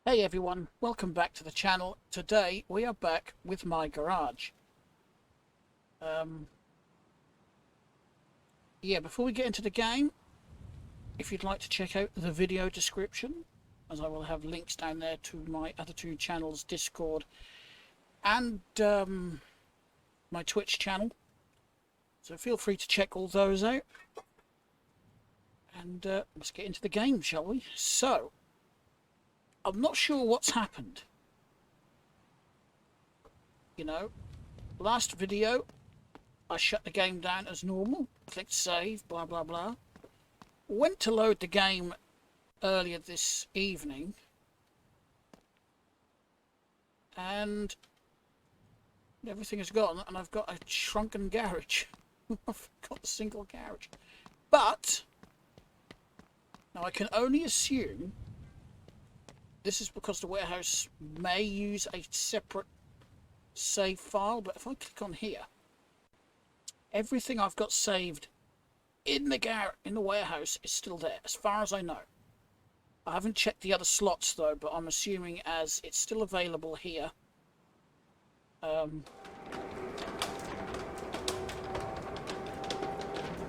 Hey everyone, welcome back to the channel. Today we are back with my garage. Before we get into the game, if you'd like to check out the video description, as I will have links down there to my other two channels, Discord and my Twitch channel. So feel free to check all those out. And let's get into the game, shall we? So, I'm not sure what's happened. You know, last video, I shut the game down as normal, clicked save, blah blah blah. Went to load the game earlier this evening, and everything is gone, and I've got a shrunken garage. I've got a single garage. But, now I can only assume this is because the warehouse may use a separate save file, but if I click on here, everything I've got saved in the warehouse is still there, as far as I know. I haven't checked the other slots though, but I'm assuming as it's still available here. A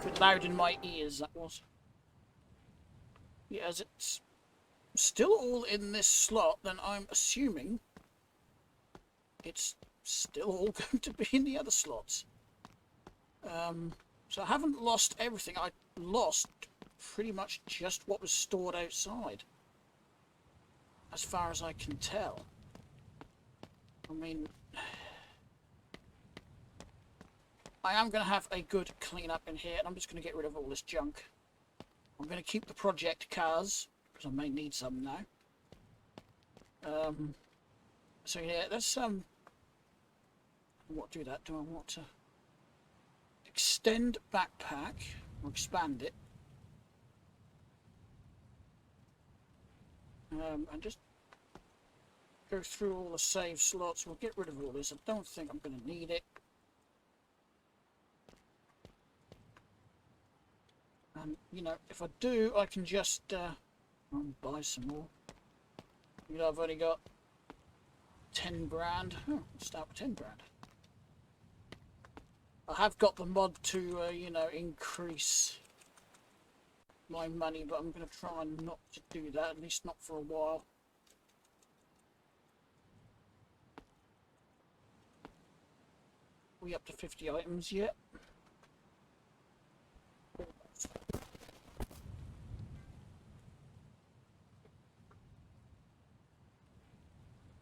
bit loud in my ears, that was. Yeah, as it's still all in this slot, then I'm assuming it's still all going to be in the other slots. So I haven't lost everything. I lost pretty much just what was stored outside, as far as I can tell. I mean, I am going to have a good clean up in here, and I'm just going to get rid of all this junk. I'm going to keep the project cars, because I may need some now. So yeah, let's what do that? Do I want to extend backpack or expand it? And just go through all the save slots. We'll get rid of all this. I don't think I'm going to need it. And you know, if I do, I can just buy some more. You know, I've only got 10 grand. Oh, let's start with 10 grand. I have got the mod to, you know, increase my money, but I'm going to try not to do that, at least not for a while. Are we up to 50 items yet?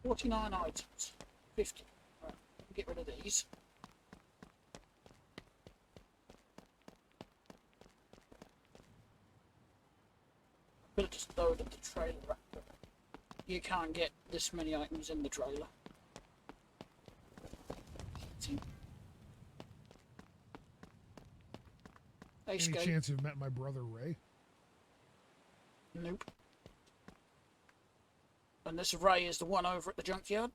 49 items. 50. Right, get rid of these. Could have just loaded the trailer up, but you can't get this many items in the trailer. Any chance you've met my brother Ray? Nope. And this Ray is the one over at the Junkyard?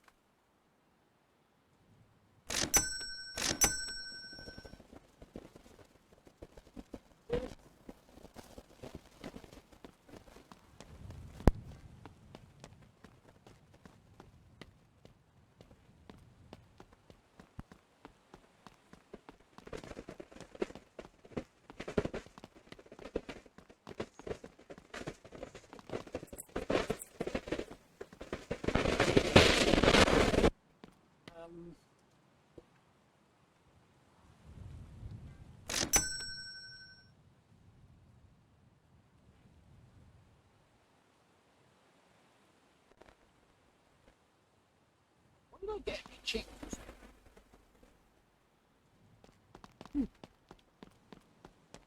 What did I get? Chickens.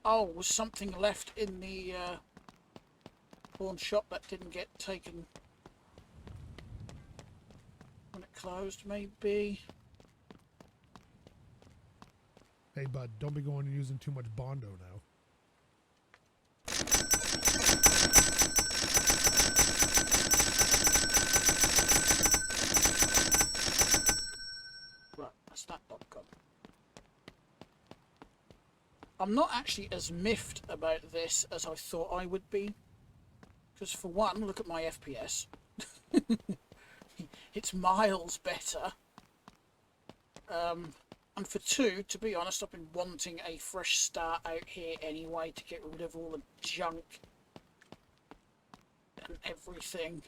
Oh, was something left in the pawn shop that didn't get taken when it closed, maybe? Hey bud, don't be going and using too much Bondo now. Right, that's that dot com. I'm not actually as miffed about this as I thought I would be. Because for one, look at my FPS. It's miles better. And for 2, to be honest, I've been wanting a fresh start out here anyway to get rid of all the junk and everything.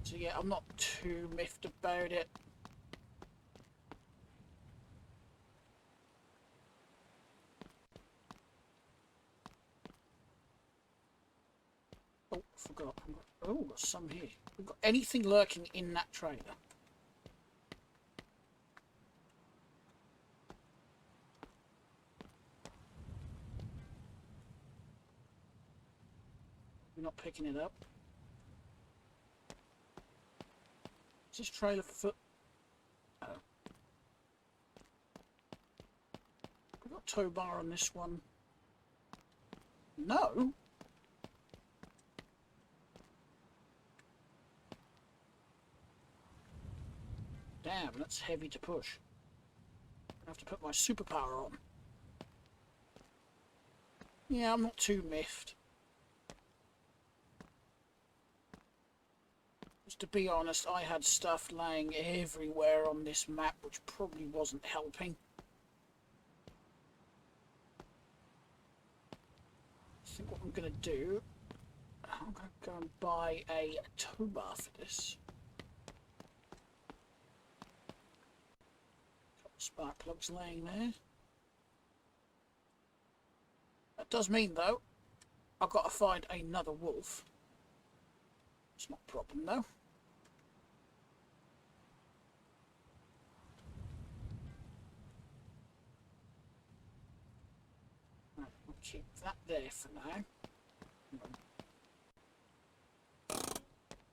So yeah, I'm not too miffed about it. Oh, forgot. Oh, there's some here. We've got anything lurking in that trailer? We're not picking it up. Is this trailer foot? Oh. We've got tow bar on this one. No. Damn, that's heavy to push. I have to put my superpower on. Yeah, I'm not too miffed. Just to be honest, I had stuff laying everywhere on this map which probably wasn't helping. I think what I'm going to do, I'm going to go and buy a tow bar for this. Spark plugs laying there. That does mean though I've got to find another wolf. It's not a problem though. Right, we'll keep that there for now.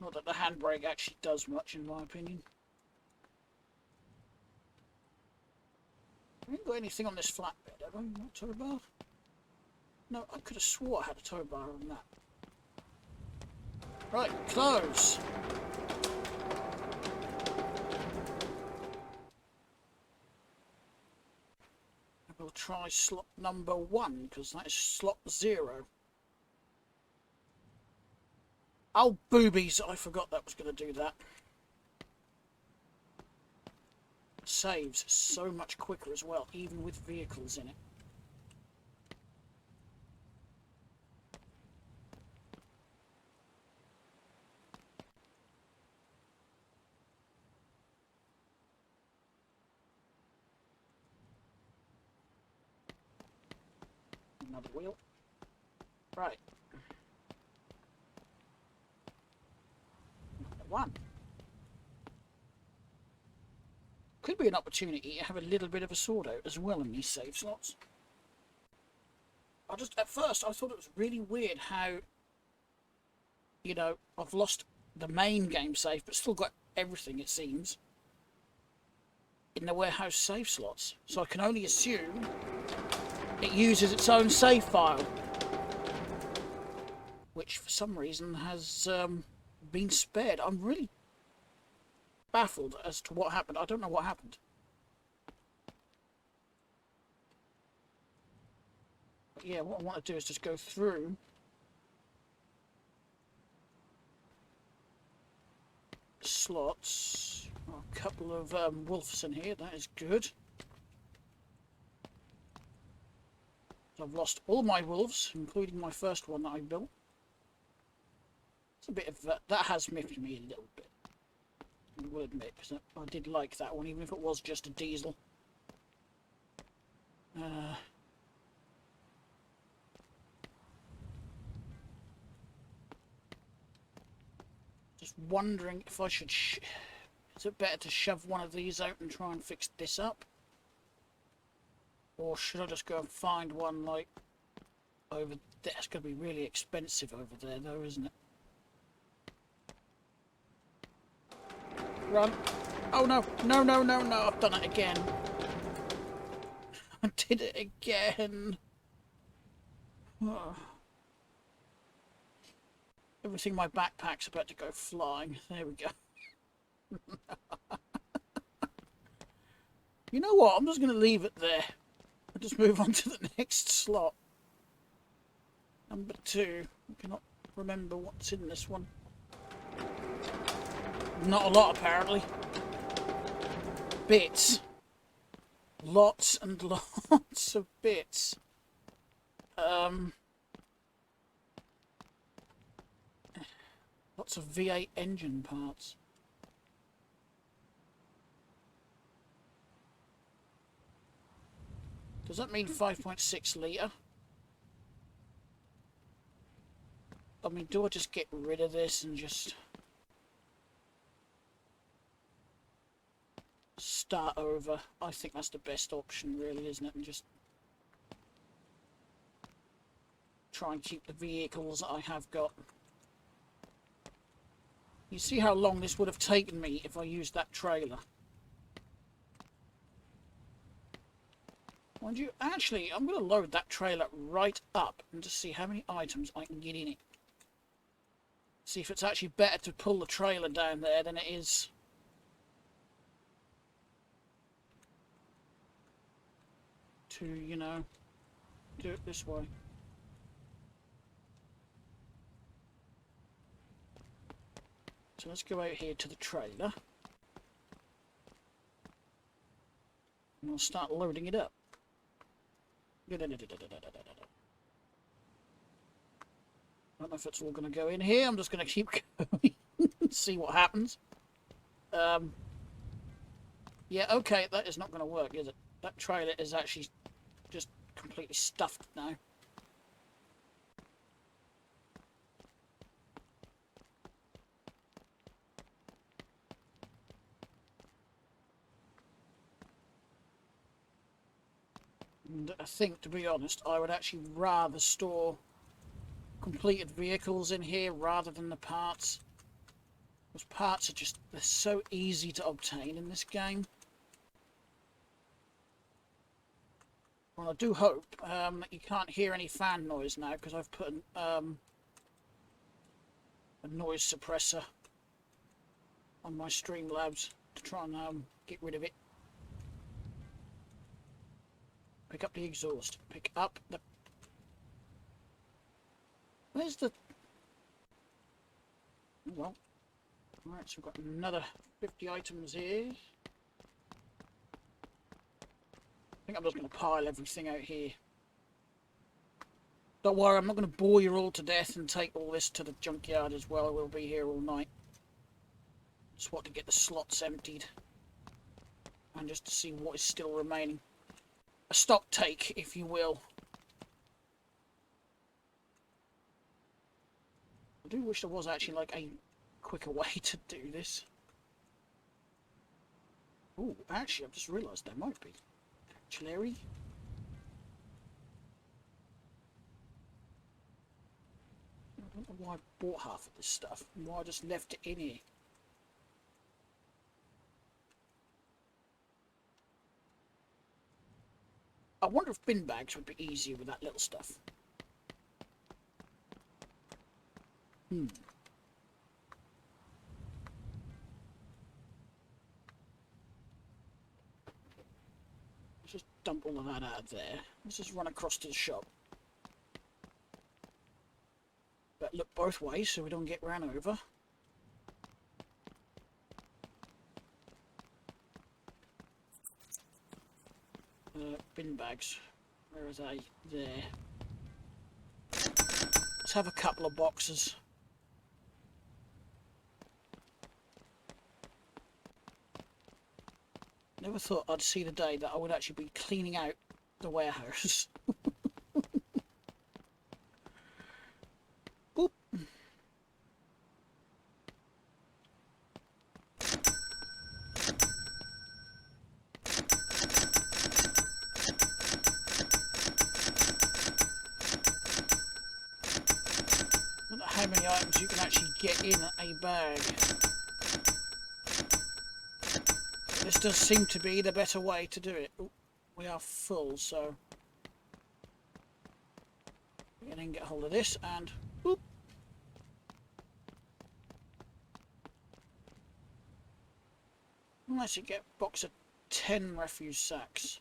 Not that the handbrake actually does much in my opinion. I haven't got anything on this flatbed, have I? Not tow bar? No, I could have swore I had a tow bar on that. Right, close. We'll try slot number 1, because that is slot 0. Oh, boobies! I forgot that was going to do that. Saves so much quicker as well, even with vehicles in it. Another wheel. Right. Another one. Could be an opportunity to have a little bit of a sort out as well in these save slots. At first I thought it was really weird how, you know, I've lost the main game save but still got everything, it seems, in the warehouse save slots. So I can only assume it uses its own save file, which for some reason has been spared. I'm really baffled as to what happened. I don't know what happened. But yeah, what I want to do is just go through slots. Oh, a couple of wolves in here, that is good. I've lost all my wolves, including my first one that I built. It's a bit of that has miffed me a little bit, I will admit, because I did like that one, even if it was just a diesel. Just wondering if I should... is it better to shove one of these out and try and fix this up? Or should I just go and find one, like, over there? It's going to be really expensive over there, though, isn't it? Run. Oh, no. No, no, no, no. I've done it again. I did it again. Oh. Everything in my backpack's about to go flying. There we go. You know what? I'm just going to leave it there. I'll just move on to the next slot. Number 2. We cannot remember what's in this one. Not a lot, apparently. Bits. Lots and lots of bits. Lots of V8 engine parts. Does that mean 5.6 litre? I mean, do I just get rid of this and just start over? I think that's the best option, really, isn't it? And just try and keep the vehicles that I have got. You see how long this would have taken me if I used that trailer. Mind you, actually, I'm going to load that trailer right up and just see how many items I can get in it. See if it's actually better to pull the trailer down there than it is to, you know, do it this way. So let's go out here to the trailer. And we'll start loading it up. I don't know if it's all going to go in here. I'm just going to keep going and see what happens. Yeah, okay, that is not going to work, is it? That trailer is actually just completely stuffed now. And I think, to be honest, I would actually rather store completed vehicles in here rather than the parts. Those parts are just, they're so easy to obtain in this game. Well, I do hope that you can't hear any fan noise now, because I've put a noise suppressor on my Streamlabs to try and get rid of it. Pick up the exhaust. Pick up the... Where's the... Oh, well. Alright, so we've got another 50 items here. I think I'm just going to pile everything out here. Don't worry, I'm not going to bore you all to death and take all this to the junkyard as well. We'll be here all night. Just want to get the slots emptied. And just to see what is still remaining. A stock take, if you will. I do wish there was actually like a quicker way to do this. Oh, actually, I've just realised there might be. Artillery. I don't know why I bought half of this stuff and why I just left it in here. I wonder if bin bags would be easier with that little stuff. Let's just dump all of that out of there. Let's just run across to the shop. But look both ways so we don't get ran over. Bin bags. Where are they? There. Let's have a couple of boxes. Never thought I'd see the day that I would actually be cleaning out the warehouse. Oop. I don't know how many items you can actually get in a bag. This does seem to be the better way to do it. Ooh, we are full, so we can then get hold of this and whoop. Unless you get a box of 10 refuse sacks.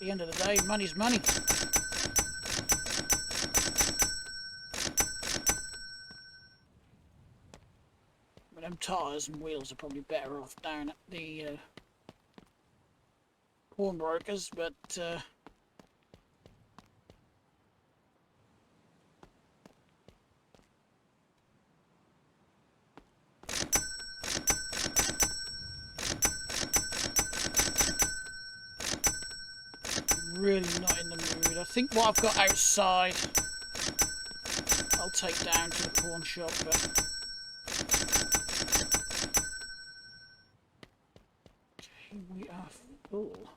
the end of the day, money's money. But them tyres and wheels are probably better off down at the pawnbrokers, but really not in the mood. I think what I've got outside I'll take down to the pawn shop, but okay, we are full.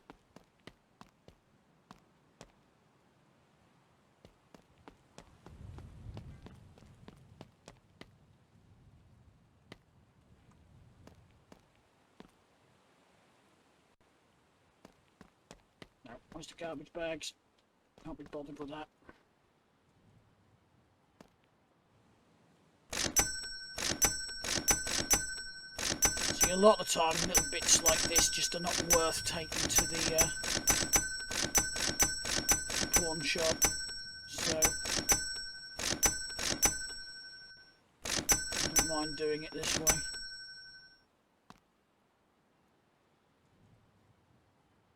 No, where's the garbage bags? Can't be bothered with that. See, a lot of the time, little bits like this just are not worth taking to the pawn shop. So I don't mind doing it this way.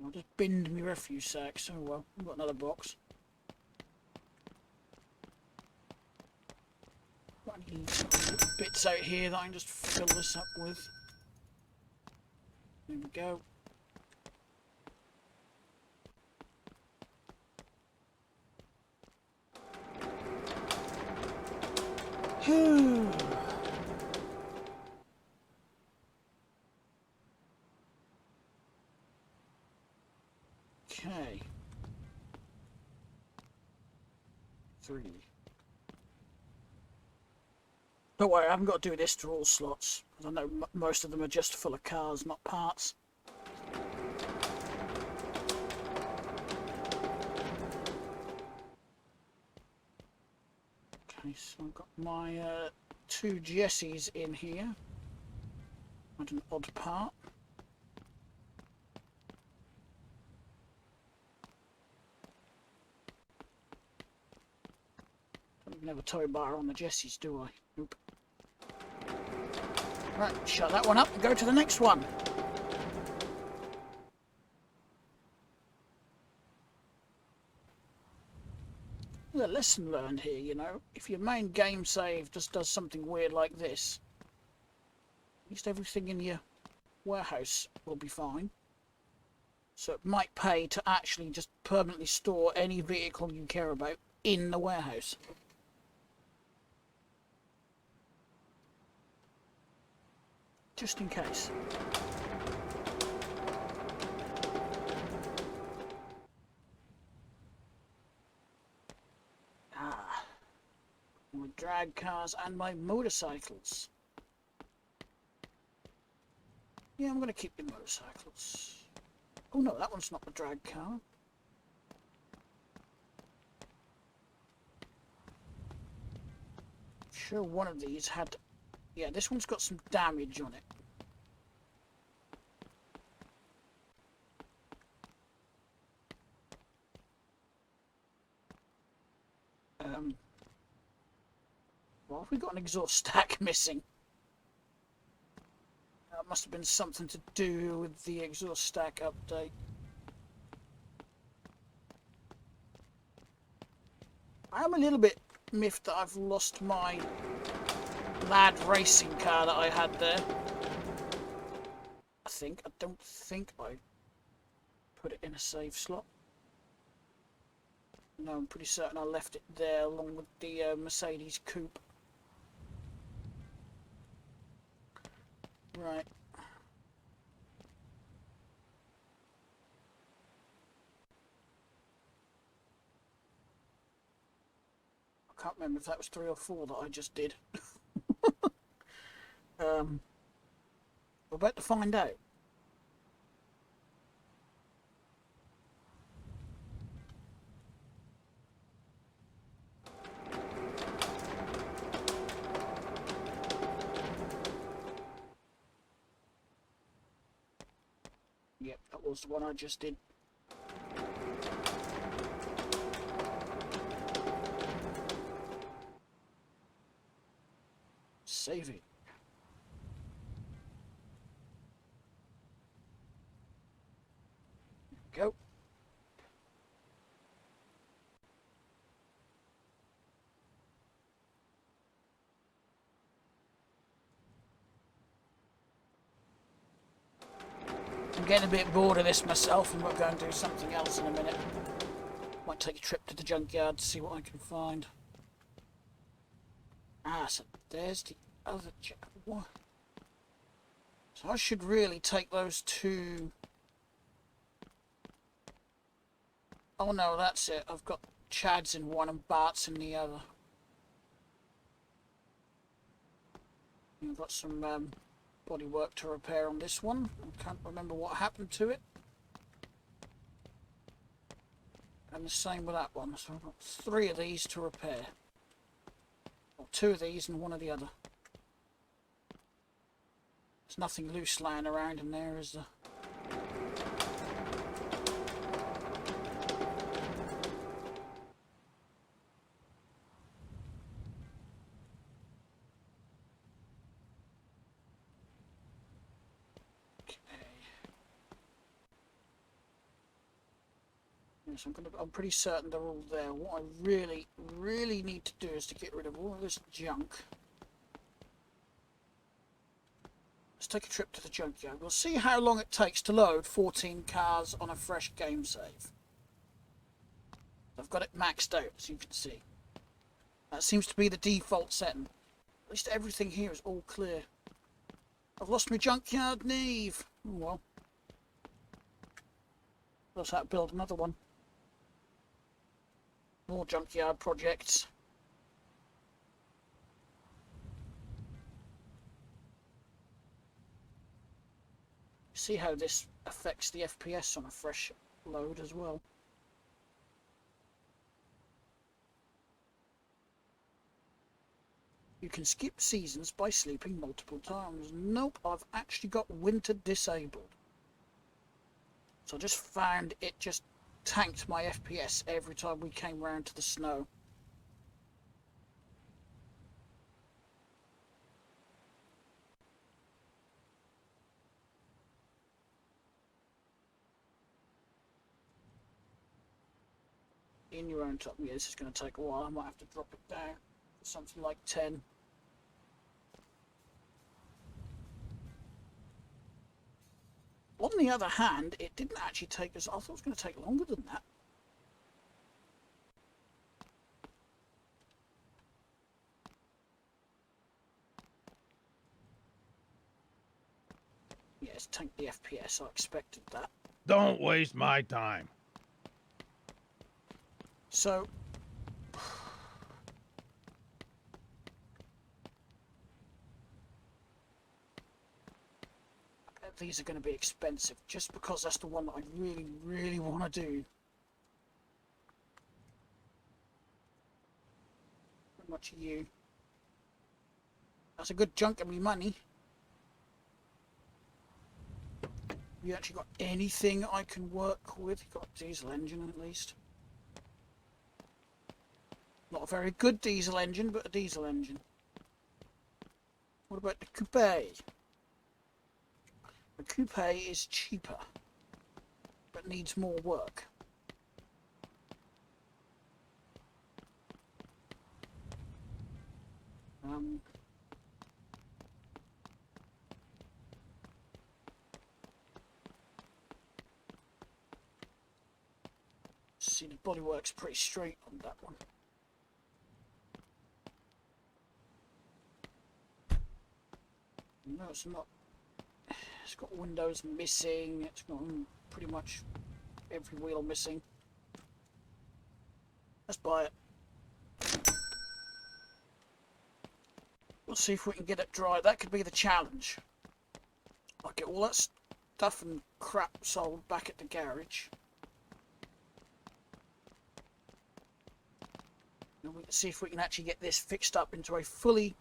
I'll just binned my refuse sacks. Oh well, I've got another box. Got any little bits out here that I can just fill this up with. There we go. Whew. Okay. 3. Don't worry, I haven't got to do this to all slots, because I know most of them are just full of cars, not parts. Okay, so I've got my 2 Jessies in here. Not an odd part. Don't have a tow bar on the Jessies, do I? Nope. Right, shut that one up and go to the next one. There's a lesson learned here, you know. If your main game save just does something weird like this, at least everything in your warehouse will be fine. So it might pay to actually just permanently store any vehicle you care about in the warehouse. Just in case. Ah, my drag cars and my motorcycles. Yeah, I'm going to keep the motorcycles. Oh no, that one's not the drag car. Sure, one of these had... Yeah, this one's got some damage on it. Well, have we got an exhaust stack missing? That must have been something to do with the exhaust stack update. I am a little bit miffed that I've lost my lad racing car that I had there. I don't think I put it in a save slot. No, I'm pretty certain I left it there along with the Mercedes coupe. Right. I can't remember if that was 3 or 4 that I just did. We're about to find out. Yep, that was the one I just did. Saving. Go. I'm getting a bit bored of this myself, and we're going to do something else in a minute. Might take a trip to the junkyard to see what I can find. Ah, so there's the other one. So I should really take those two. Oh no, that's it. I've got Chads in one and Bart's in the other. I've got some bodywork to repair on this one. I can't remember what happened to it. And the same with that one. So I've got 3 of these to repair. Or 2 of these and 1 of the other. There's nothing loose lying around in there, is there? Yes, I'm pretty certain they're all there. What I really need to do is to get rid of all of this junk. Let's take a trip to the junkyard. We'll see how long it takes to load 14 cars on a fresh game save. I've got it maxed out, as you can see. That seems to be the default setting. At least everything here is all clear. I've lost my junkyard Neve. Oh well. Let's have to build another one. More junkyard projects. See how this affects the FPS on a fresh load as well. You can skip seasons by sleeping multiple times. Nope, I've actually got winter disabled. So I just found it just tanked my FPS every time we came round to the snow. In your own time. Yeah, this is going to take a while. I might have to drop it down to something like 10. On the other hand, it didn't actually take us. I thought it was going to take longer than that. Yeah, it's tanked the FPS. I expected that. Don't waste my time. So, these are going to be expensive just because that's the one that I really want to do. How much are you? That's a good chunk of me money. You actually got anything I can work with? You've got a diesel engine at least. Not a very good diesel engine, but a diesel engine. What about the coupe? The coupe is cheaper, but needs more work. See, the bodywork's pretty straight on that one. No, it's not. It's got windows missing. It's got pretty much every wheel missing. Let's buy it. We'll see if we can get it dry. That could be the challenge. I'll get all that stuff and crap sold back at the garage. And we can see if we can actually get this fixed up into a fully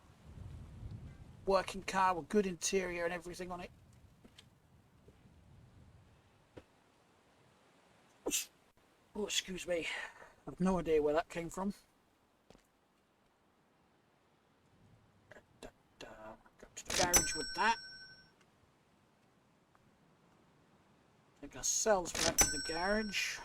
working car with good interior and everything on it. Oh, excuse me. I've no idea where that came from. garage with that. Take ourselves back to the garage.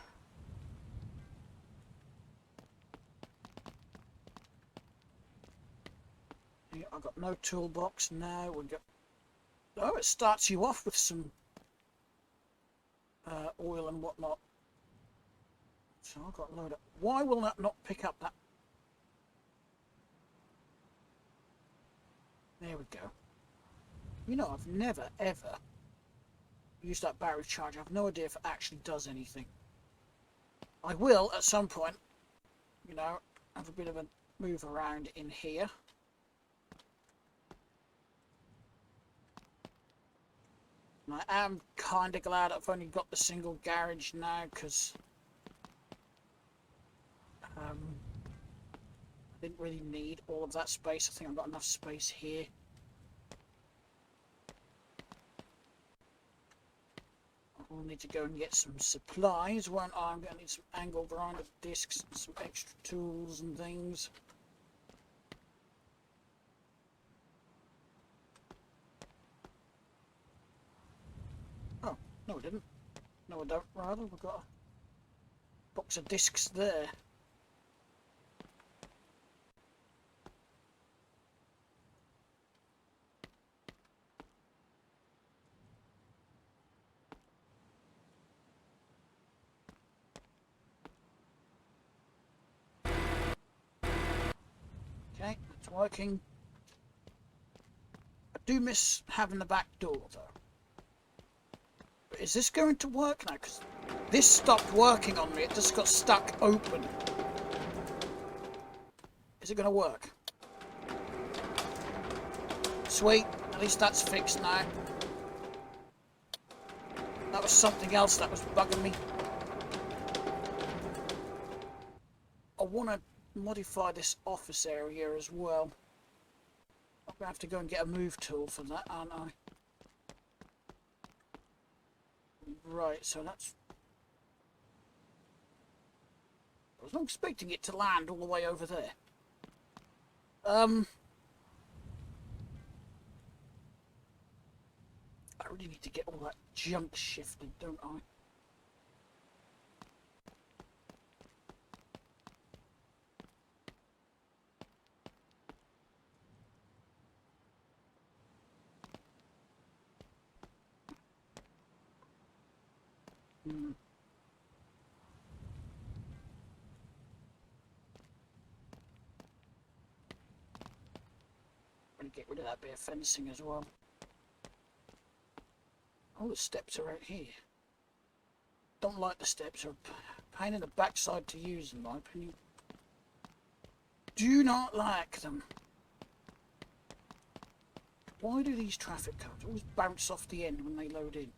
Yeah, I've got no toolbox now. We got. Oh, it starts you off with some oil and whatnot. So I've got a load of. Why will that not pick up that? There we go. You know, I've never ever used that battery charger. I've no idea if it actually does anything. I will at some point, you know, have a bit of a move around in here. And I am kind of glad I've only got the single garage now, because I didn't really need all of that space. I think I've got enough space here. I'll need to go and get some supplies, won't I? I'm going to need some angle grinder discs and some extra tools and things. Oh, no I didn't. No I don't, rather. We've got a box of discs there. Okay, it's working. I do miss having the back door though. But is this going to work now? Because this stopped working on me. It just got stuck open. Is it going to work? Sweet. At least that's fixed now. That was something else that was bugging me. I want to modify this office area as well. I'm going to have to go and get a move tool for that, aren't I? Right, so that's... I was not expecting it to land all the way over there. I really need to get all that junk shifted, don't I? I'm going to get rid of that bit of fencing as well. Oh, the steps are out here. Don't like the steps. They're a pain in the backside to use, in my opinion. Do not like them. Why do these traffic cones always bounce off the end when they load in?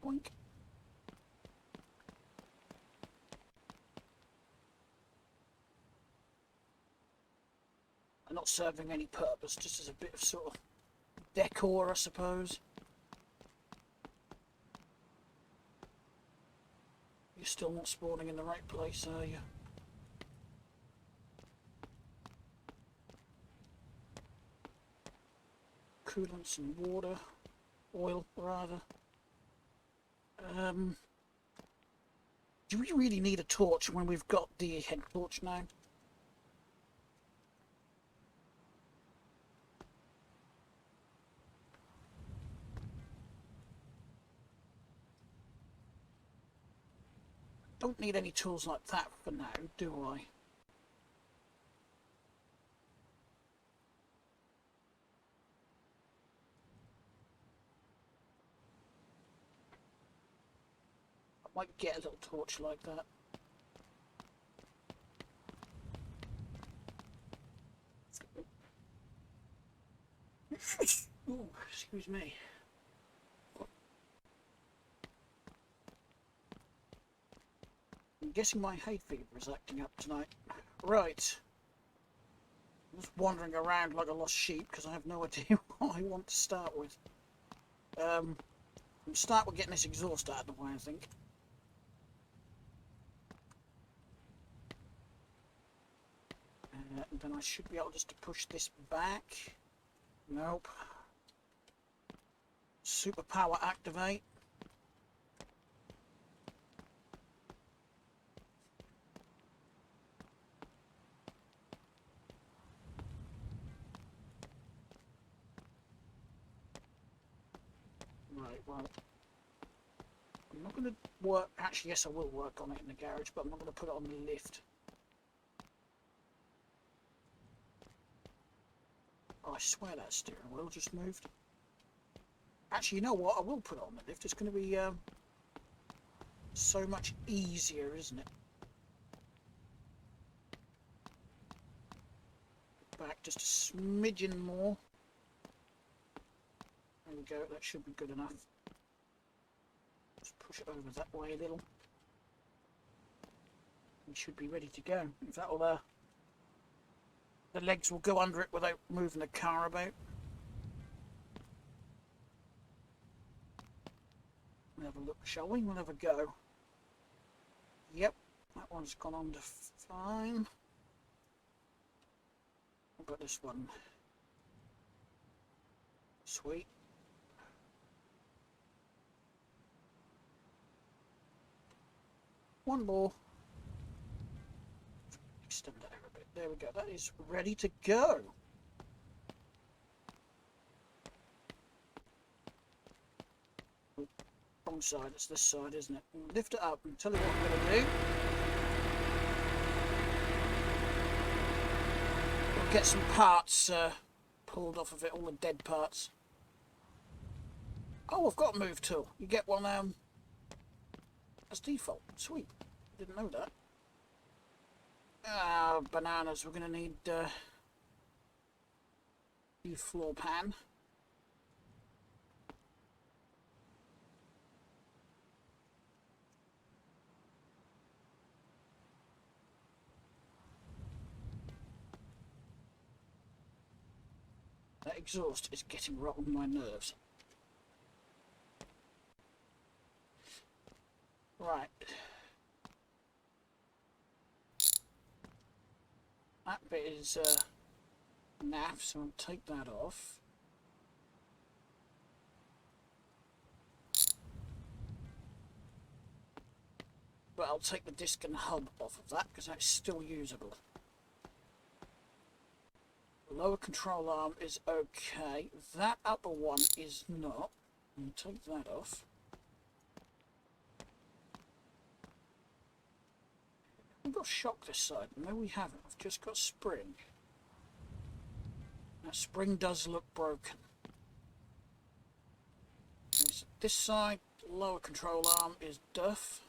Boink. They're not serving any purpose, just as a bit of sort of decor, I suppose. You're still not spawning in the right place, are you? Coolants and water. Oil, rather. Do we really need a torch when we've got the head torch now? Don't need any tools like that for now, do I? I might get a little torch like that. Ooh, excuse me. I'm guessing my hay fever is acting up tonight. Right. I'm just wandering around like a lost sheep because I have no idea what I want to start with. We'll start with getting this exhaust out of the way, I think. And then I should be able just to push this back. Nope. Superpower activate. Right, well, I'm not going to work. Actually, yes, I will work on it in the garage, but I'm not going to put it on the lift. Oh, I swear that steering wheel just moved. Actually, you know what? I will put it on the lift. It's going to be so much easier, isn't it? Back just a smidgen more. There we go. That should be good enough. Just push it over that way a little. We should be ready to go. If that'll, the legs will go under it without moving the car about. We'll have a look, shall we? We'll have a go. Yep, that one's gone under fine. What about this one? Sweet. One more. Extend that over a bit. There we go. That is ready to go. Wrong side. It's this side, isn't it? Lift it up and tell you what I'm going to do. We'll get some parts pulled off of it, all the dead parts. Oh, I've got a move tool. You get one as default. Sweet. Didn't know that. Bananas. We're going to need new floor pan. That exhaust is getting right on my nerves. Right. That bit is naff, so I'll take that off. But I'll take the disc and hub off of that because that's still usable. The lower control arm is okay. That upper one is not. I'll take that off. We've got shock this side. No, we haven't. I've just got spring. That spring does look broken. This side, lower control arm is duff.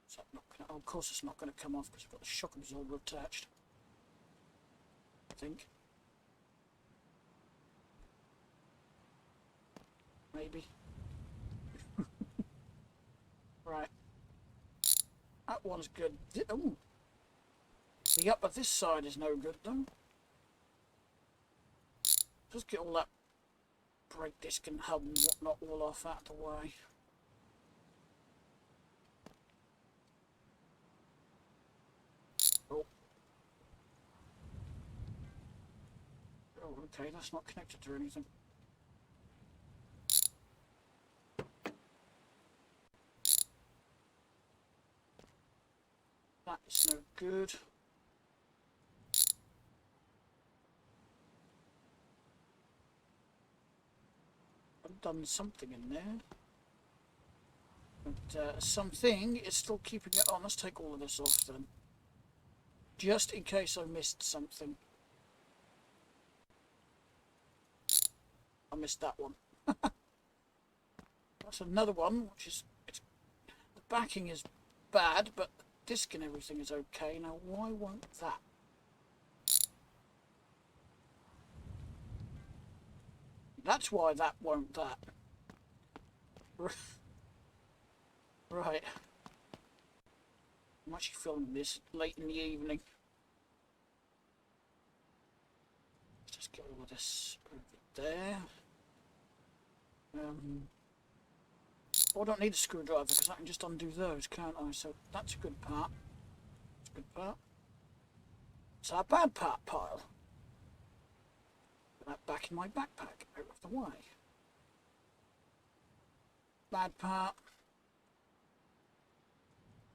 Is that not gonna, oh, of course it's not going to come off because I've got the shock absorber attached. I think. Maybe. Right. That one's good. Oh. The upper this side is no good though. Just get all that brake disc and hub and whatnot all off out of the way. Oh. Oh, okay, that's not connected to anything. That is no good. I've done something in there. But something is still keeping it on. Let's take all of this off then. Just in case I missed something. I missed that one. That's another one, which is... the backing is bad, but the disc and everything is okay. Now, why won't that? That's why that won't that. Right. I'm actually filming this late in the evening. Let's just get all of this over there. I don't need a screwdriver because I can just undo those, can't I? So that's a good part. That's a good part. It's our bad part pile. Put that back in my backpack, out of the way. Bad part.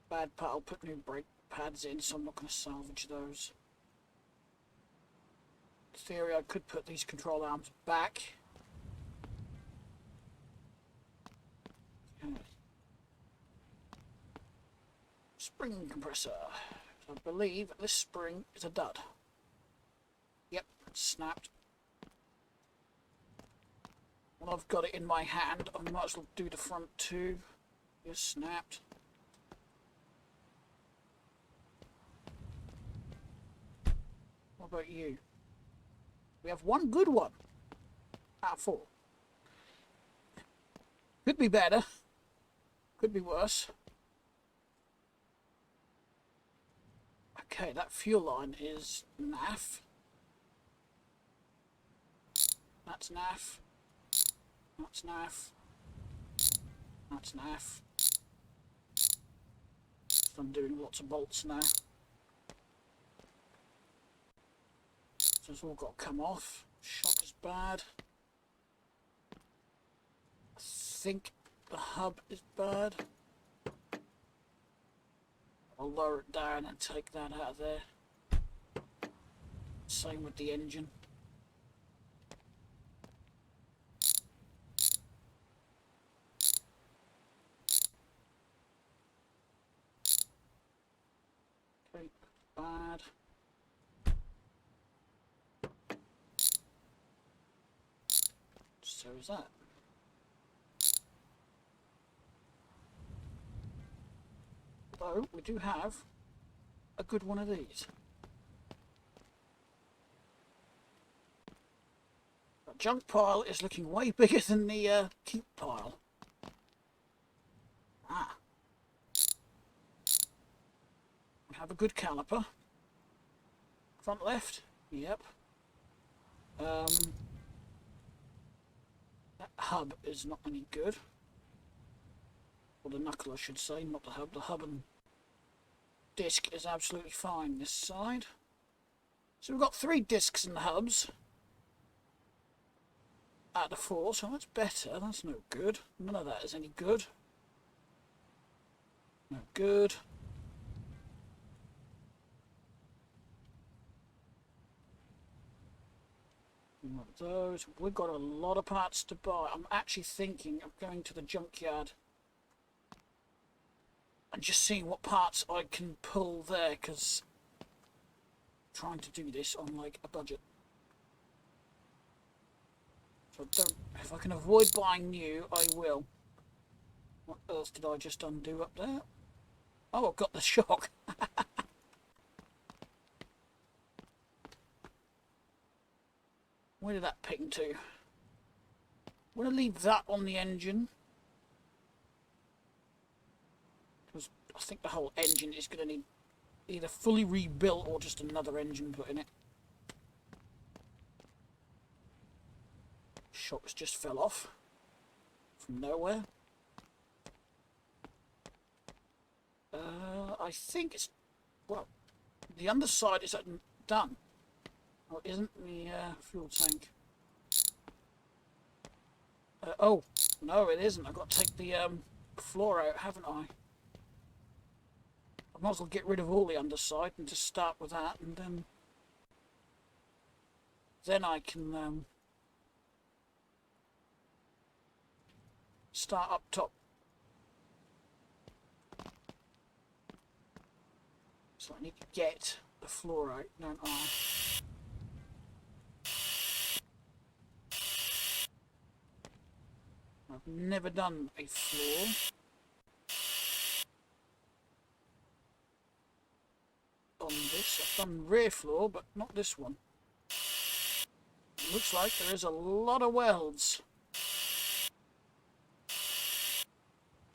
Bad part, I'll put new brake pads in, so I'm not going to salvage those. In theory, I could put these control arms back. Okay. Spring compressor. I believe this spring is a dud. Yep, it's snapped. Well, I've got it in my hand. I might as well do the front too. It's snapped. What about you? We have one good one out of 4. Could be better. Could be worse. Okay, that fuel line is naff. That's naff. That's naff. That's naff. I'm doing lots of bolts now. So it's all got to come off. Shock is bad. I think the hub is bad. I'll lower it down and take that out of there. Same with the engine. Okay, bad. So is that. Though we do have a good one of these. The junk pile is looking way bigger than the keep pile. Ah. We have a good caliper. Front left. Yep. That hub is not any good. Or the knuckle, I should say, not the hub. The hub and disc is absolutely fine this side. So we've got 3 discs and hubs out of 4, so that's better. That's no good. None of that is any good. No good. One of those. We've got a lot of parts to buy. I'm actually thinking of going to the junkyard and just seeing what parts I can pull there, because I'm trying to do this on like a budget. So if I can avoid buying new, I will. What else did I just undo up there? Oh, I've got the shock. Where did that ping to? I'm going to leave that on the engine. Because I think the whole engine is going to need either fully rebuilt or just another engine put in it. Shocks just fell off from nowhere. I think it's, well, the underside is done. Oh, isn't the fuel tank? Oh, no it isn't. I've got to take the floor out, haven't I? I might as well get rid of all the underside and just start with that, and then I can start up top. So I need to get the floor out, don't I? I've never done a floor. On this, I've done rear floor, but not this one. It looks like there is a lot of welds.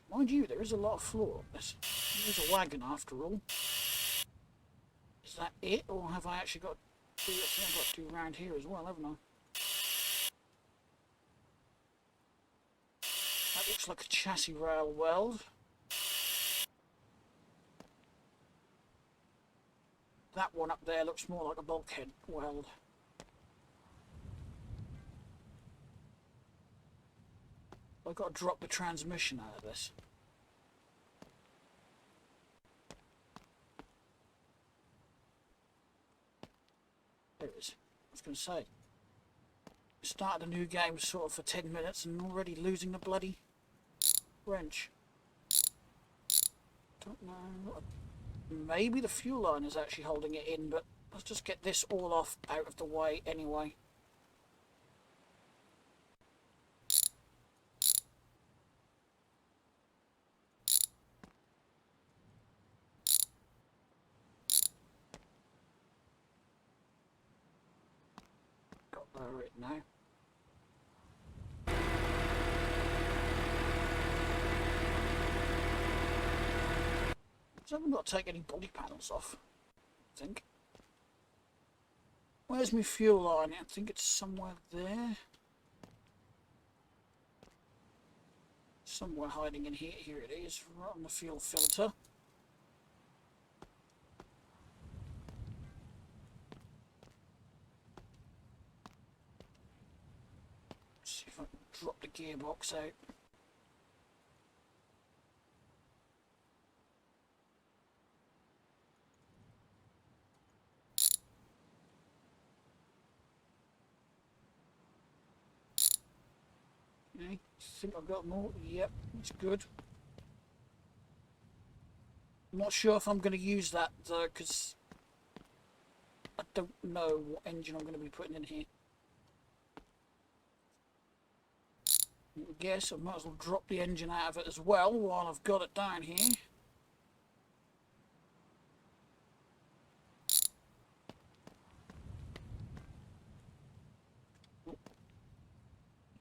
Mind you, there is a lot of floor on this. There's a wagon after all. Is that it, or have I actually got to do, I've got to do around here as well, haven't I? That looks like a chassis rail weld. that one up there looks more like a bulkhead weld. I've got to drop the transmission out of this. There it is. I was going to say, started a new game sort of for 10 minutes and already losing the bloody wrench. Don't know. Maybe the fuel line is actually holding it in, but let's just get this all off out of the way anyway. Got lower it now. So I haven't got to take any body panels off, I think. Where's my fuel line? I think it's somewhere there. Somewhere hiding in here. Here it is, right on the fuel filter. See if I can drop the gearbox out. Okay, think I've got more. Yep, it's good. I'm not sure if I'm going to use that though, because I don't know what engine I'm going to be putting in here. I guess I might as well drop the engine out of it as well while I've got it down here.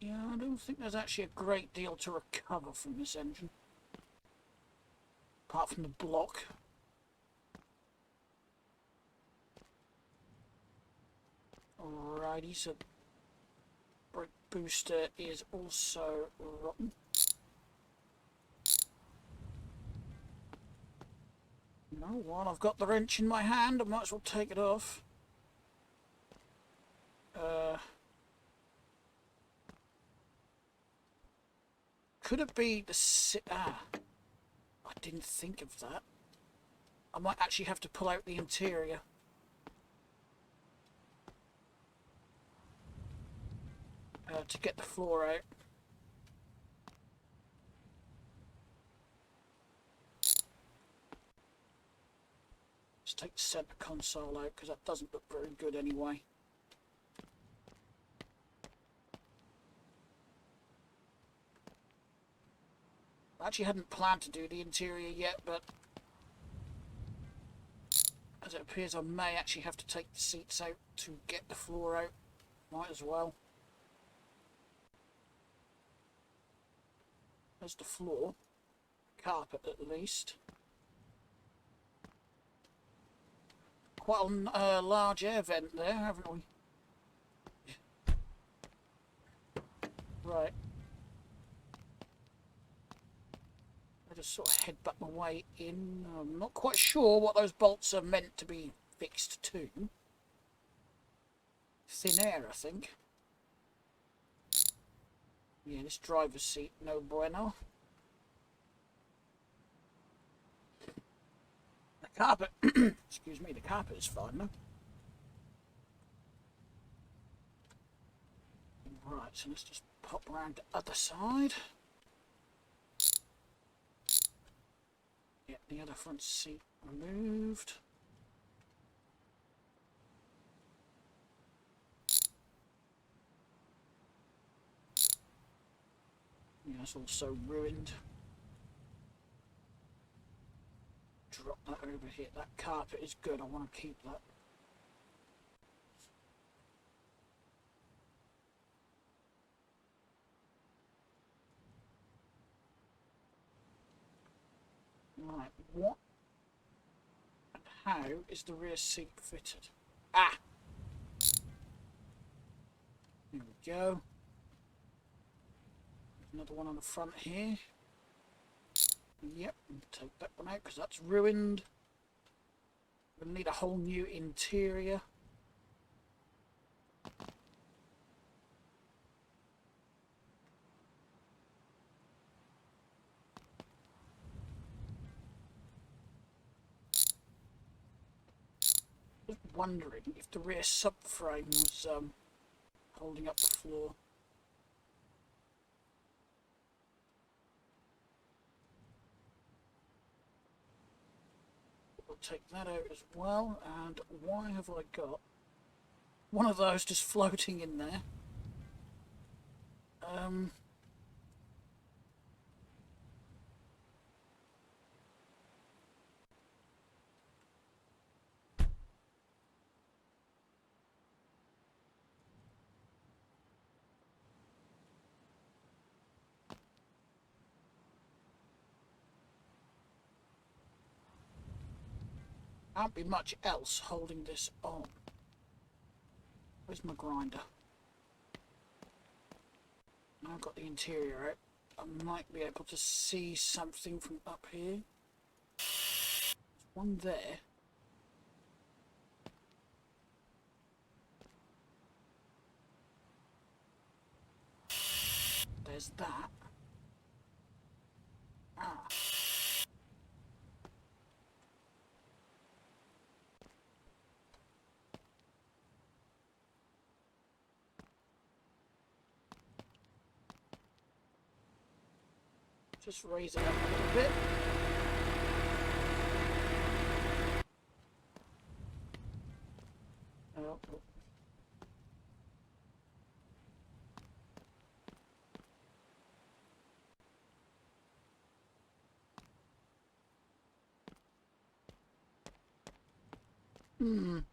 Yeah, I don't think there's actually a great deal to recover from this engine. Apart from the block. Alrighty, so brake booster is also rotten. No, while I've got the wrench in my hand, I might as well take it off. Could it be the I didn't think of that. I might actually have to pull out the interior. To get the floor out. Just take the centre console out because that doesn't look very good anyway. I actually hadn't planned to do the interior yet, but as it appears I may actually have to take the seats out to get the floor out. Might as well. There's the floor. Carpet at least. Quite a large air vent there, haven't we? Right. I just sort of headbutt my way in. I'm not quite sure what those bolts are meant to be fixed to. Thin air, I think. Yeah, this driver's seat, no bueno. The carpet, excuse me, the carpet is fine though. Right, so let's just pop around the other side. Get the other front seat removed. Yeah, it's also ruined. Drop that over here. That carpet is good. I want to keep that. Right, what and how is the rear seat fitted? Ah! Here we go. Another one on the front here. Yep, take that one out because that's ruined. We'll need a whole new interior. Just wondering if the rear subframe was holding up the floor. We'll take that out as well. And why have I got one of those just floating in there? Can't be much else holding this on. Where's my grinder? Now I've got the interior out. I might be able to see something from up here. There's one there. There's that. Ah. Just raise it up a little bit. Oh. I'm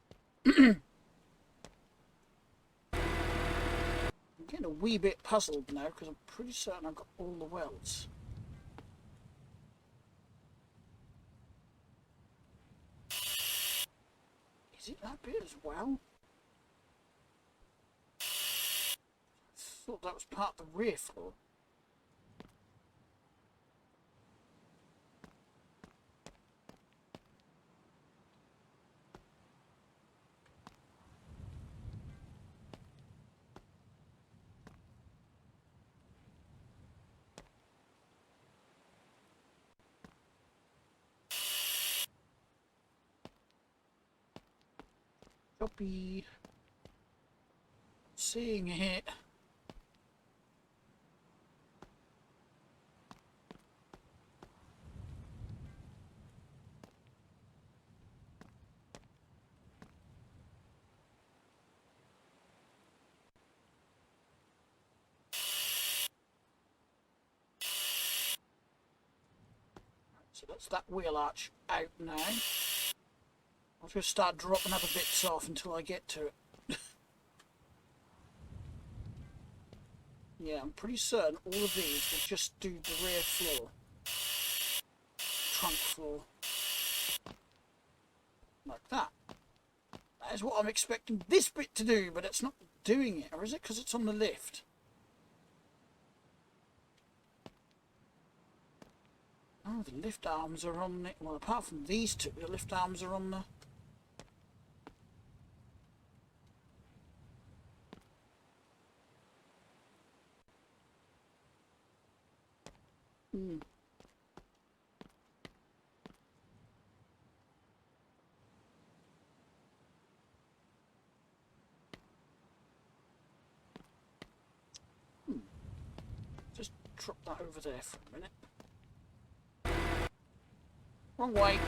getting a wee bit puzzled now because I'm pretty certain I've got all the welds. Is it that bit as well? I thought that was part of the rear floor. Copy. Seeing it. So that's that wheel arch out now. I'll just start dropping other bits off until I get to it. Yeah, I'm pretty certain all of these will just do the rear floor. Trunk floor. Like that. That is what I'm expecting this bit to do, but it's not doing it. Or is it because it's on the lift? Oh, the lift arms are on it. Well, apart from these two, the lift arms are on the... Just drop that over there for a minute. Wrong way.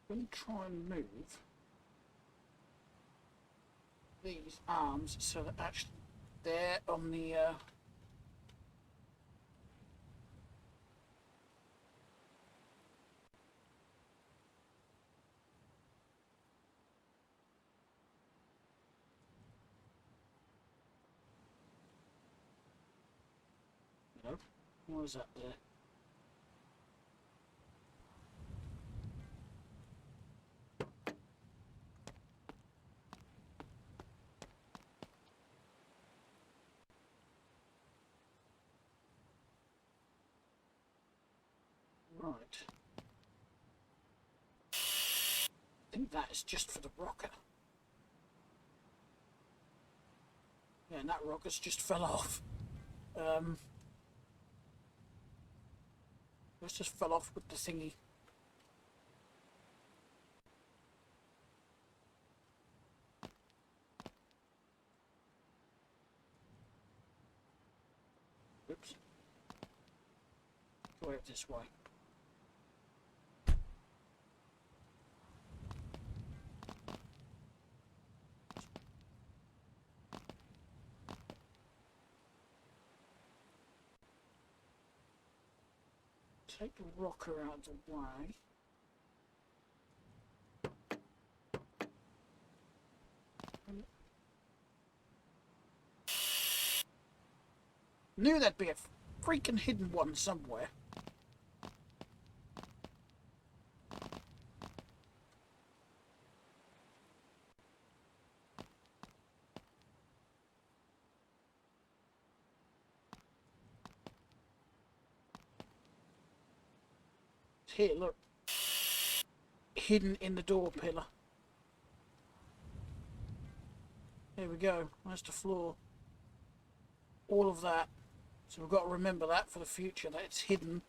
Let me try and move these arms so that actually they're on the no, what was that there? Right. I think that is just for the rocker. Yeah, and that rocker's just fell off. Let's just fell off with the thingy. Oops. Go out this way. Take the rocker out of the way. Knew there'd be a freaking hidden one somewhere. Here, look. Hidden in the door pillar. There we go. That's the floor. All of that. So we've got to remember that for the future, that it's hidden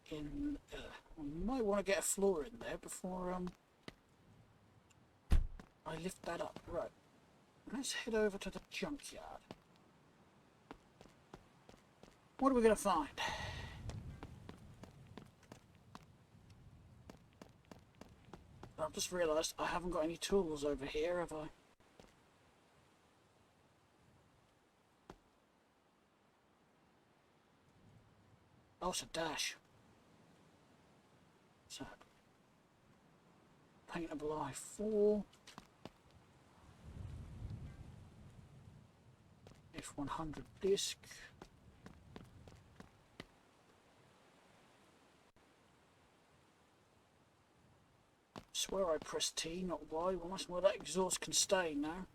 in... I might want to get a floor in there before I lift that up. Right. Let's head over to the junkyard. What are we going to find? I've just realised I haven't got any tools over here, have I? Oh, it's a dash. What's that? Paintable I4. F100 disc. Swear I pressed T, not Y. Well, that exhaust can stay now.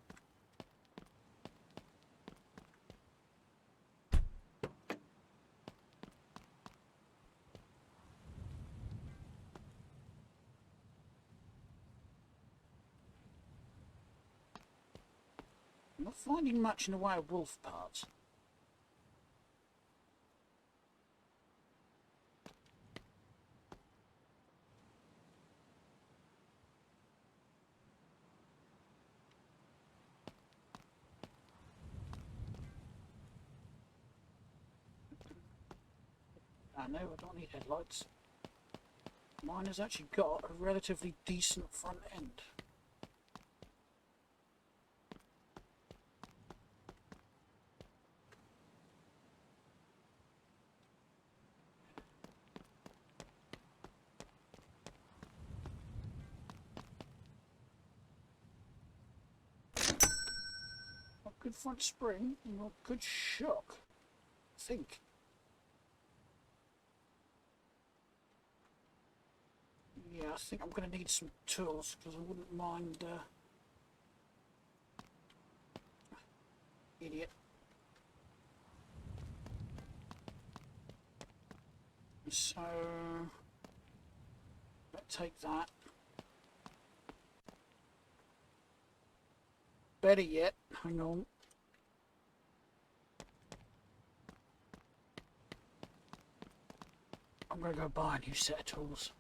I'm not finding much in the way of wolf parts. I know I don't need headlights. Mine has actually got a relatively decent front end. Not good front spring, not good shock, I think. Yeah, I think I'm going to need some tools because I wouldn't mind. Idiot. So, let's take that. Better yet, hang on. I'm going to go buy a new set of tools.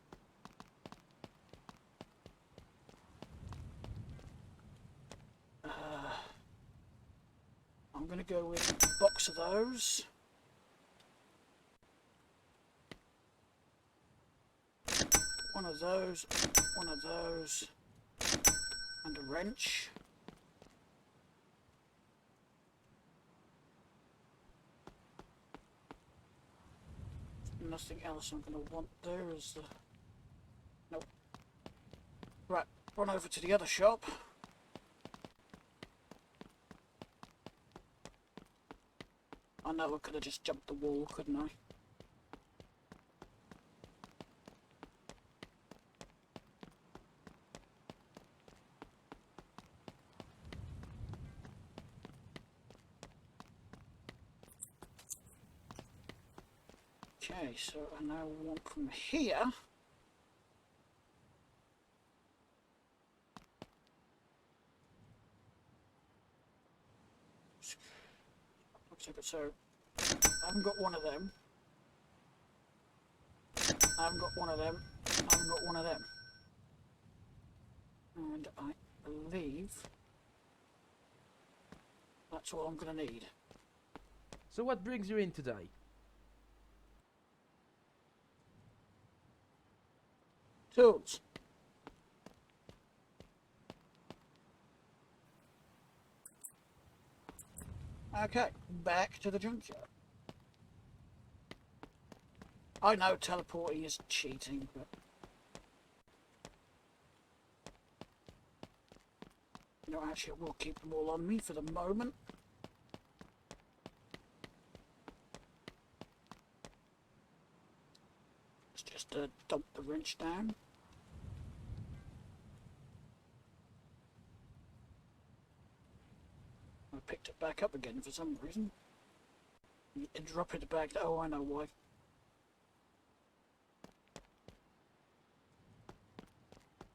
I'm going to go with a box of those. One of those, and a wrench. Nothing else I'm going to want there is the... Nope. Right, run over to the other shop. I know I could have just jumped the wall, couldn't I? Okay, so I now want from here. So I haven't got one of them. I haven't got one of them. I haven't got one of them. And I believe that's all I'm going to need. So what brings you in today? Tools. Okay, back to the junkyard. I know teleporting is cheating, but you know, actually I will keep them all on me for the moment. Let's just dump the wrench down. I picked it back up again for some reason. And drop it back. Oh, I know why.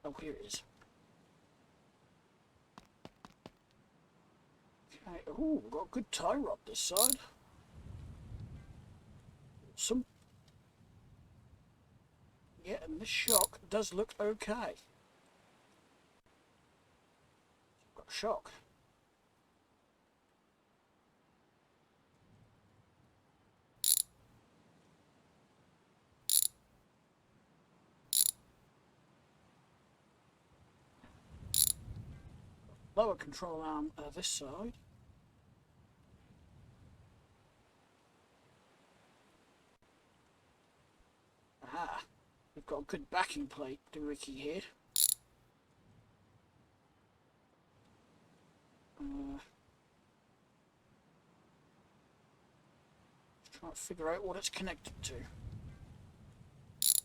Oh, here it is. Okay. Oh, we've got a good tie rod this side. Awesome. Yeah, and this shock does look okay. Got a shock. Lower control arm this side. Ah, we've got a good backing plate doohickey here. Try to figure out what it's connected to.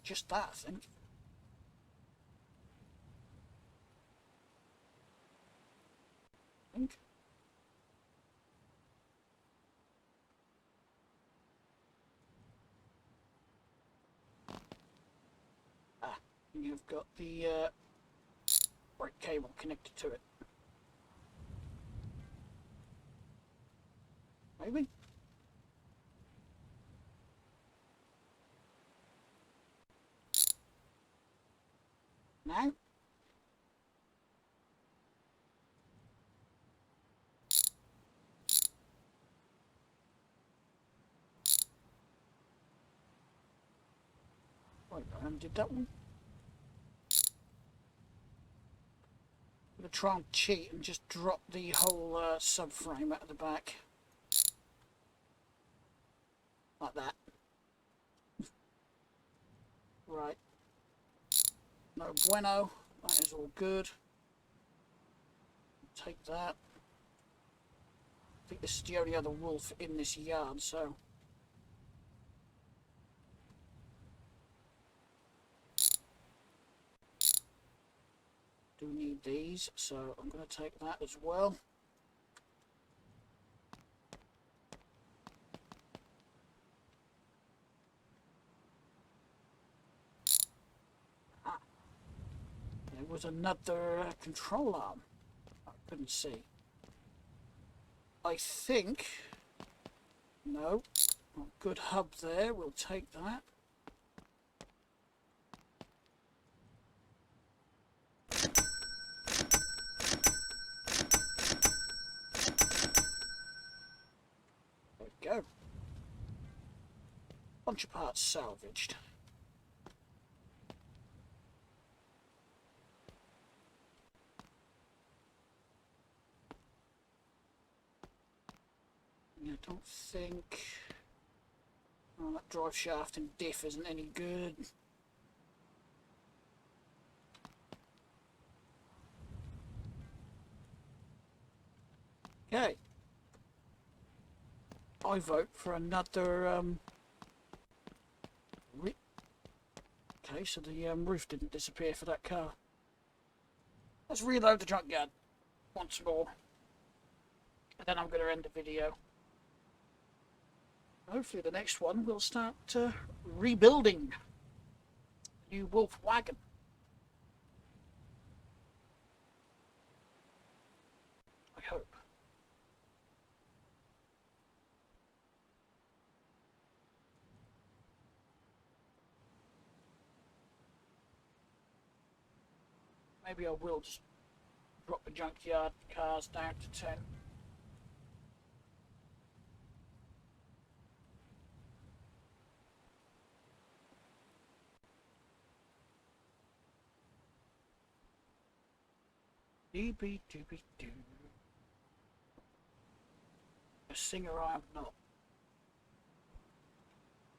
Just that, I think. Ah, and you've got the brake cable connected to it. Maybe? Now? Wait, I undid that one. I'm going to try and cheat and just drop the whole subframe out of the back. Like that. Right. No bueno. That is all good. Take that. I think this is the only other wolf in this yard, so... do need these, so I'm going to take that as well. Ah, there was another control arm. I couldn't see. I think... no. Good hub there, we'll take that. There we go. Bunch of parts salvaged. I don't think... oh, that drive shaft and diff isn't any good. Okay. I vote for another okay, so the roof didn't disappear for that car. Let's reload the junkyard once more. And then I'm going to end the video. Hopefully the next one we'll start rebuilding the new wolf wagon. I hope. Maybe I will just drop the junkyard cars down to 10. Doobie doobie doo. A singer I am not.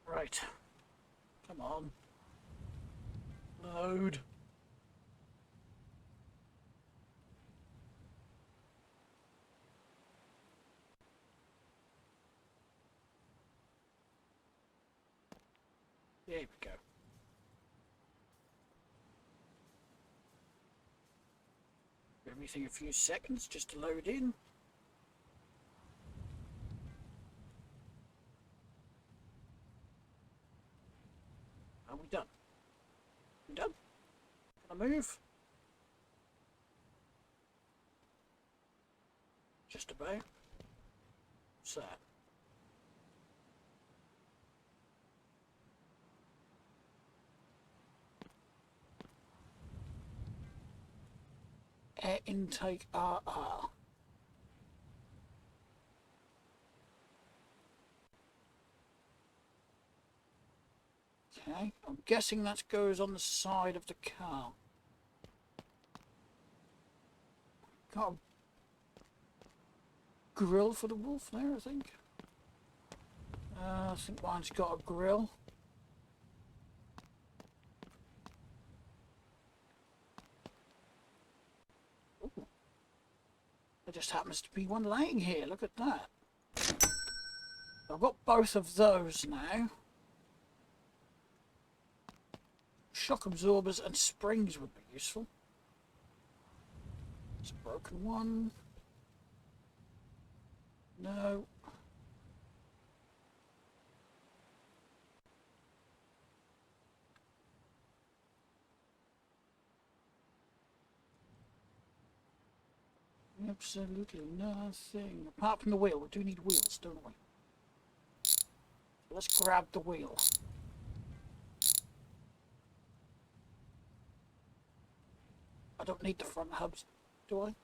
Right. Come on. Load. There we go. Everything a few seconds just to load in. Are we done? We done? Can I move? Just about. What's that? Air intake RR. Okay, I'm guessing that goes on the side of the car. Got a grill for the wolf there, I think. I think mine's got a grill. Ooh. There just happens to be one laying here, look at that. I've got both of those now. Shock absorbers and springs would be useful. It's a broken one. No. Absolutely nothing. Apart from the wheel. We do need wheels, don't we? So let's grab the wheel. I don't need the front hubs, do I?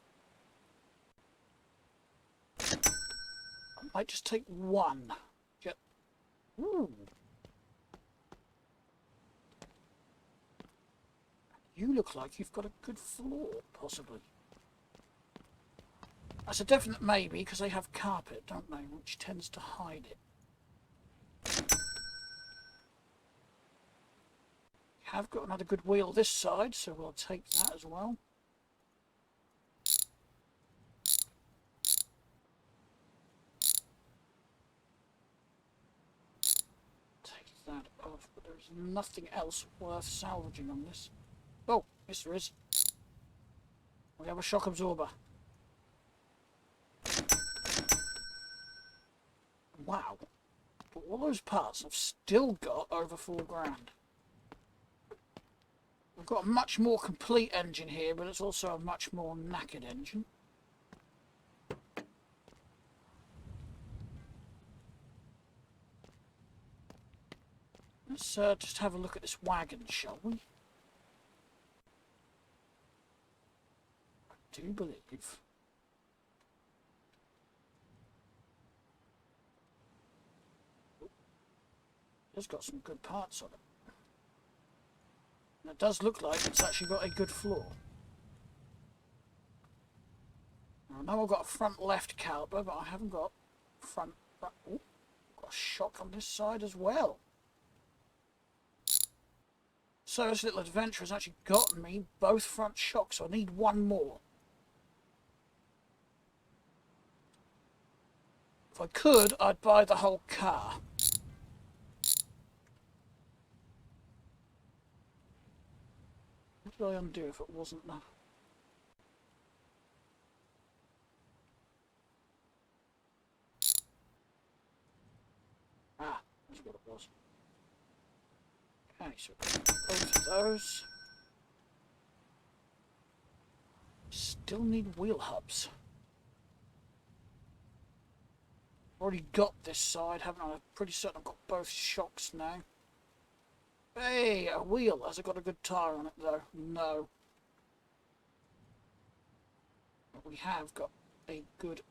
I might just take one. Ooh. You look like you've got a good floor, possibly. That's a definite maybe, because they have carpet, don't they? Which tends to hide it. Have got another good wheel this side, so we'll take that as well. Take that off, but there's nothing else worth salvaging on this. Oh, yes there is. We have a shock absorber. Wow. But all those parts have still got over £4,000. We've got a much more complete engine here, but it's also a much more knackered engine. Let's just have a look at this wagon, shall we? I do believe. It's got some good parts on it. And it does look like it's actually got a good floor. Now, I know I've got a front left caliper, but I haven't got front. Oh, got a shock on this side as well. So this little adventure has actually gotten me both front shocks, so I need one more. If I could, I'd buy the whole car. What did I undo if it wasn't that? what it was. Okay, so both of those. Still need wheel hubs. Already got this side, haven't I? I'm pretty certain I've got both shocks now. Hey, a wheel. Has it got a good tyre on it though? No. But we have got a good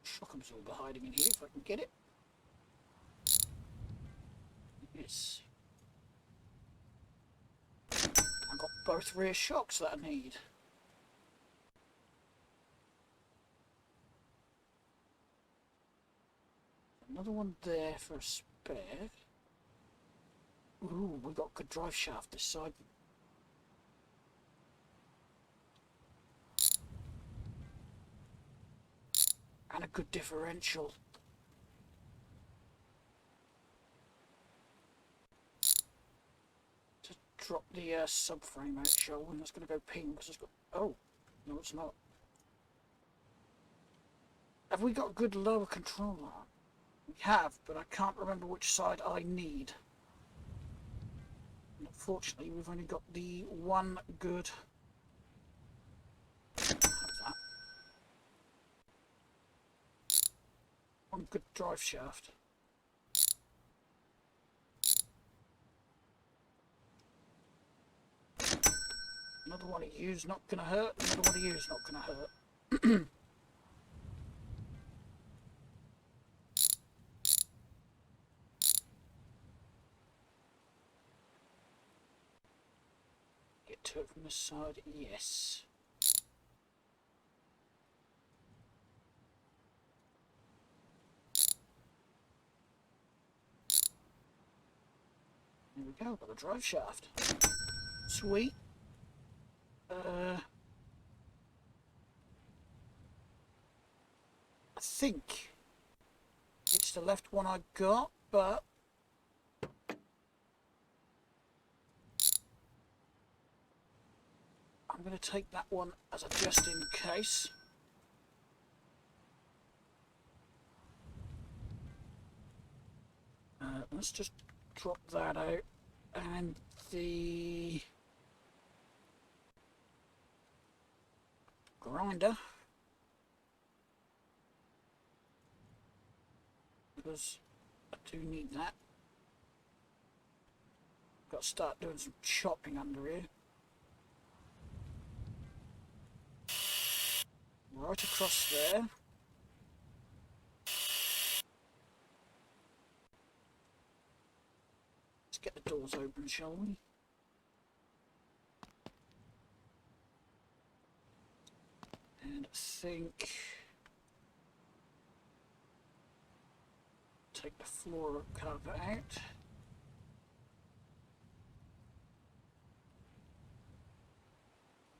shock absorber hiding in here if I can get it. Yes. I've got both rear shocks that I need. Another one there for a spare. Ooh, we got a good drive shaft this side. And a good differential. To drop the subframe out, shall we? That's going to go ping because it's got... Oh, no it's not. Have we got good lower control arm? We have, but I can't remember which side I need. And unfortunately, we've only got the one good... How's that? One good drive shaft. Another one of you's not going to hurt, another one of you's not going to hurt. Get to it from this side, yes. There we go, got a drive shaft. Sweet. I think it's the left one I got, but I'm going to take that one as a just in case. Let's just drop that out, and the grinder, because I do need that. Got to start doing some chopping under here. Right across there. Let's get the doors open, shall we? And I think take the floor carpet out.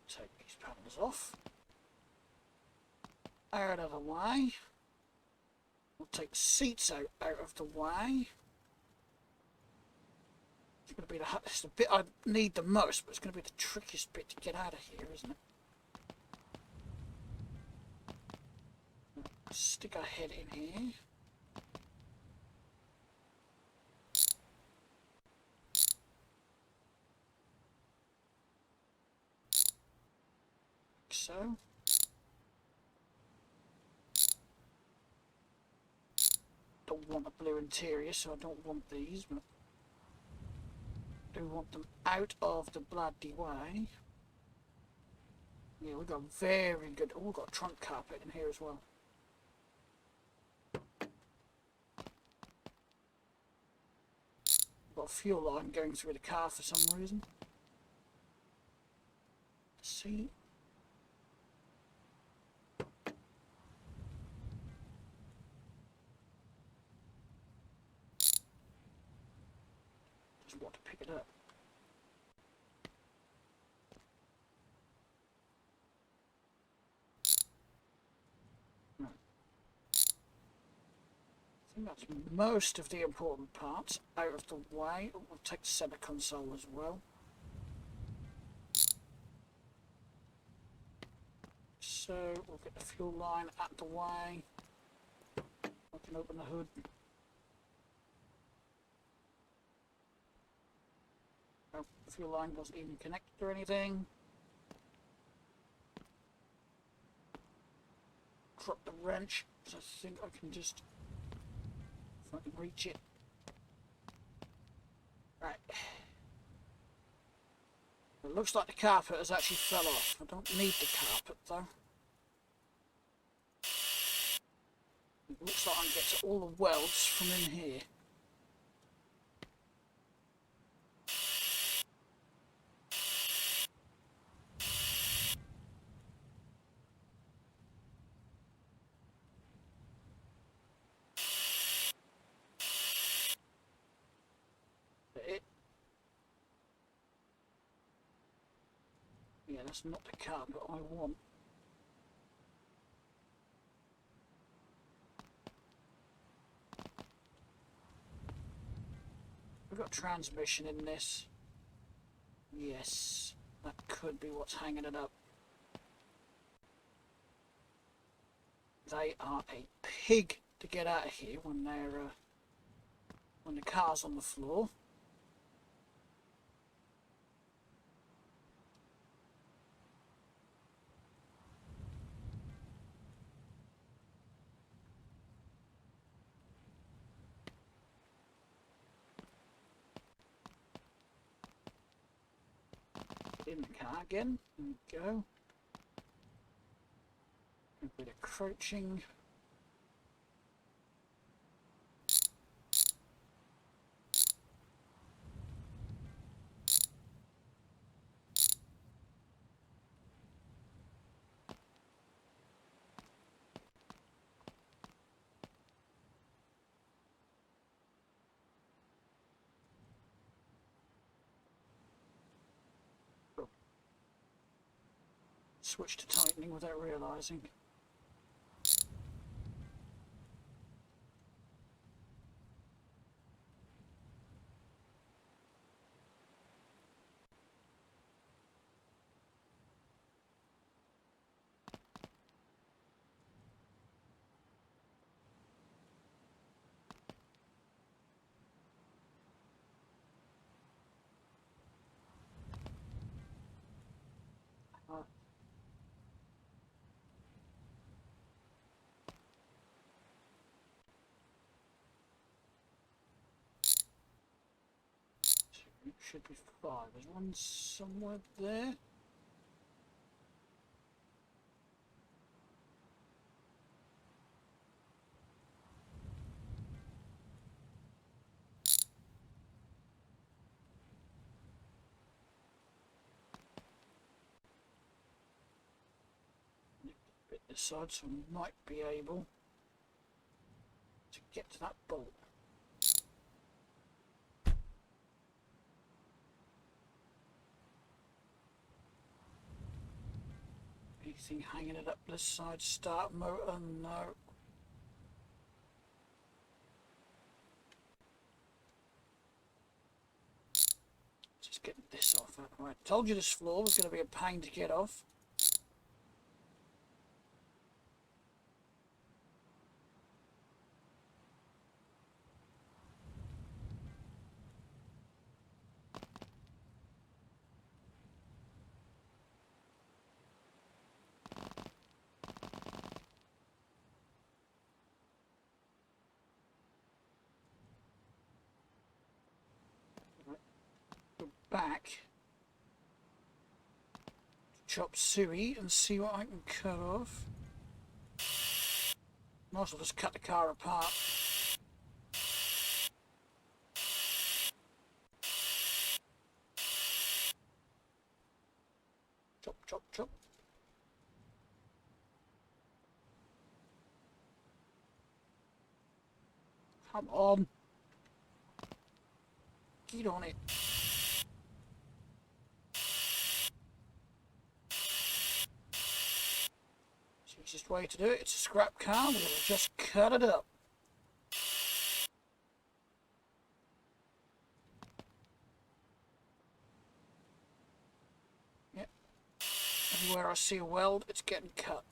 Take these panels off. Out of the way. We'll take the seats out of the way. It's going to be it's the bit I need the most, but it's going to be the trickiest bit to get out of here, isn't it? Stick our head in here. Like so. Don't want a blue interior, so I don't want these, but I do want them out of the bloody way. Yeah, we've got very good... Oh, we've got a trunk carpet in here as well. Got a fuel line going through the car for some reason. See? Just want to pick it up. I think that's most of the important parts out of the way. We'll take the center console as well. So we'll get the fuel line out the way. I can open the hood. fuel line wasn't even connected or anything. Drop the wrench, so I think I can just, if I can reach it. Right. It looks like the carpet has actually fell off. I don't need the carpet though. It looks like I can get to all the welds from in here. Yeah, that's not the carpet I want. We've got transmission in this. Yes, that could be what's hanging it up. They are a pig to get out of here when they're when the car's on the floor. Get in the car again. There we go. A bit of crouching. Switch to tightening without realising. It should be 5. There's one somewhere there. Bit this side, so I might be able to get to that bolt. Anything hanging it up this side? Start motor? No. Just get this off. I told you this floor was going to be a pain to get off. Back to chop suey and see what I can cut off. Might as well just cut the car apart. Chop, chop, chop. Come on. Get on it. Easiest way to do it, it's a scrap car, we're going to just cut it up. Yep. Everywhere I see a weld, it's getting cut.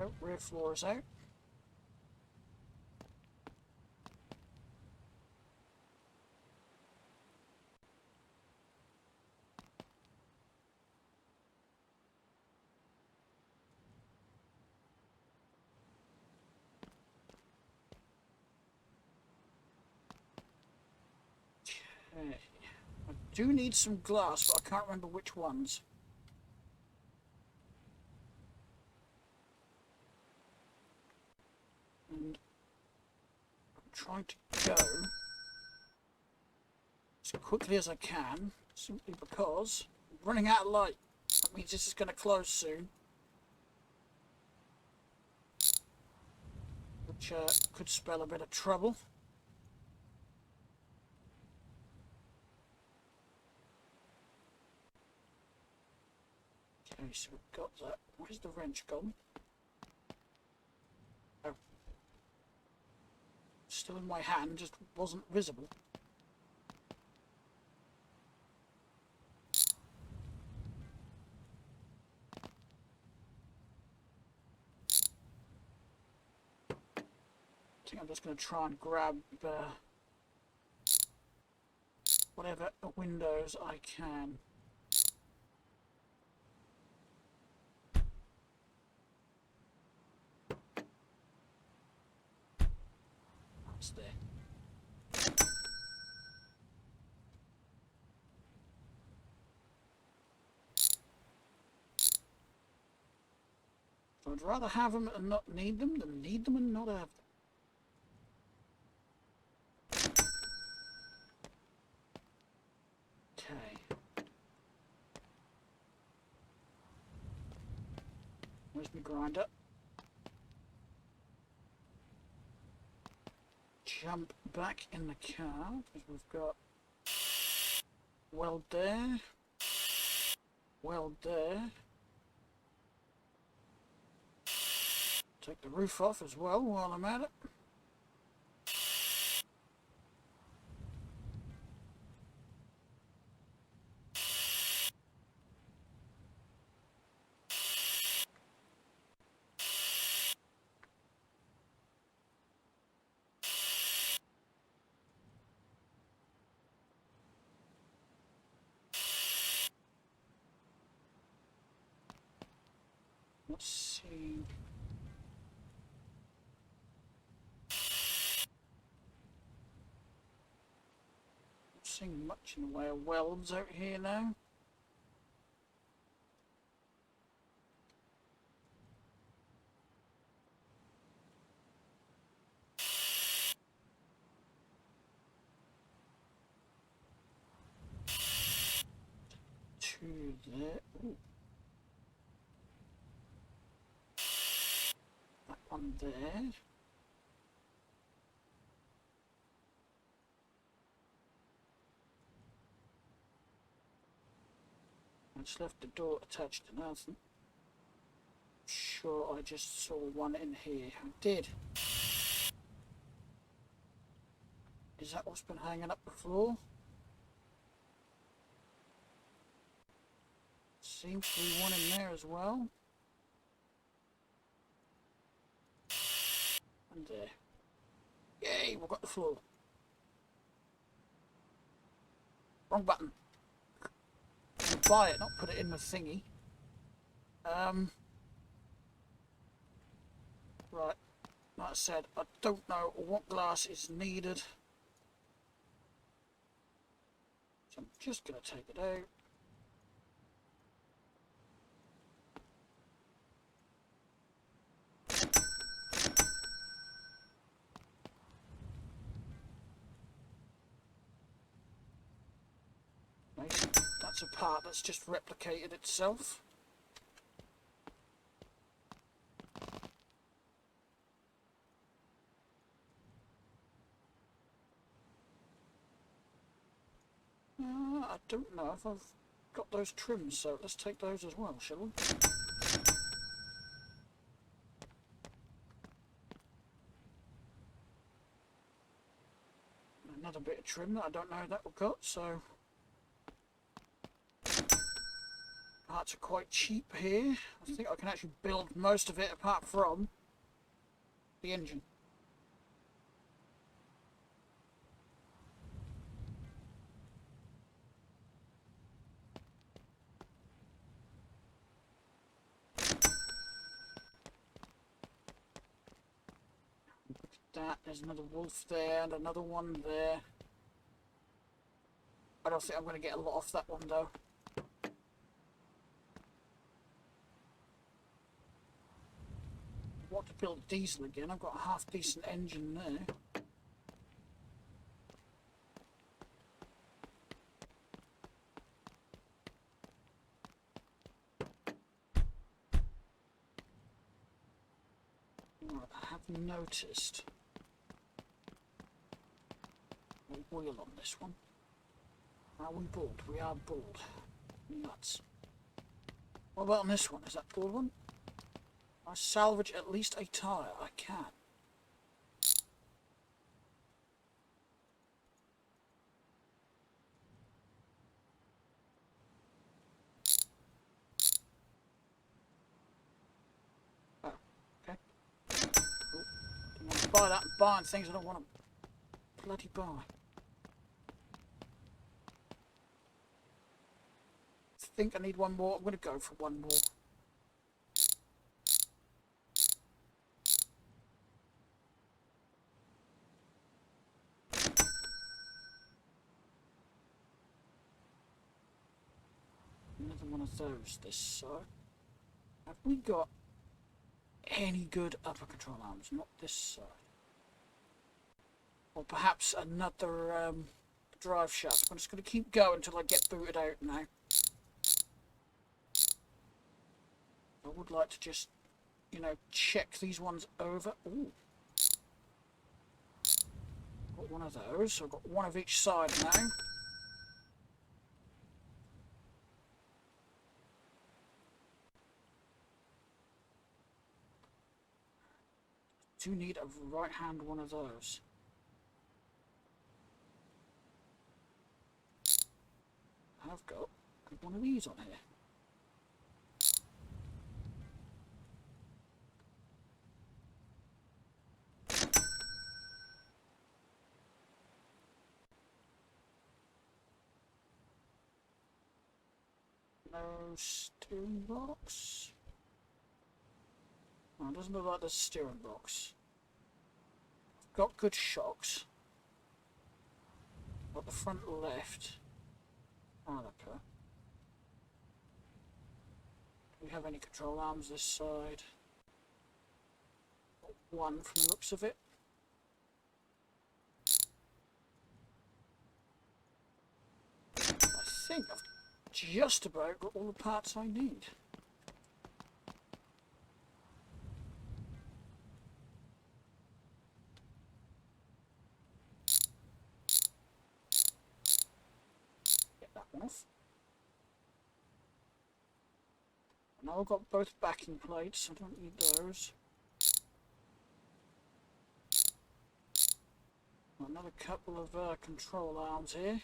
Oh, rear floor is out. Okay. I do need some glass, but I can't remember which ones. And I'm trying to go as quickly as I can, simply because I'm running out of light. That means this is going to close soon. Which could spell a bit of trouble. Okay, so we've got that. Where's the wrench gone? Oh. Still in my hand, just wasn't visible. I think I'm just going to try and grab whatever windows I can. That's there. So I'd rather have them and not need them than need them and not have them. Okay. Where's my grinder? Jump back in the car because we've got weld there, weld there. Take the roof off as well while I'm at it. Let's see. Not seeing much in the way of welds out here now. Two there. Ooh. That one there. I just left the door attached to nothing. Sure, I just saw one in here. I did. Is that what's been hanging up the floor? Seems to be one in there as well. And there. Yay, we've got the floor. Wrong button. Buy it, not put it in the thingy. Right. Like I said, I don't know what glass is needed. So I'm just going to take it out. That's a part that's just replicated itself. I don't know if I've got those trims, so let's take those as well, shall we? Another bit of trim that I don't know that we've got, so Parts are quite cheap here. I think I can actually build most of it apart from the engine. That there's another wolf there and another one there. I don't think I'm going to get a lot off that one though. I want to build diesel again. I've got a half decent engine there. Right, I have noticed a wheel on this one. Are we bald? We are bald. Nuts. What about on this one? Is that bald one? I salvage at least a tyre. I can. Oh, okay. Cool. Don't want to buy that and buying things I don't want to bloody buy. I think I need one more. I'm going to go for one more. Another one of those this side. Have we got any good upper control arms? Not this side. Or perhaps another drive shaft. I'm just going to keep going until I get booted out now. I would like to just, you know, check these ones over. Ooh. Got one of those. So I've got one of each side now. Do need a right hand one of those. I've got one of these on here. No steering box. Oh, it doesn't look like there's a steering box. I've got good shocks. Got the front left. Caliper. Do we have any control arms this side? Got one from the looks of it. I think I've just about got all the parts I need. Get that one off. Now I've got both backing plates, I don't need those. Another couple of control arms here.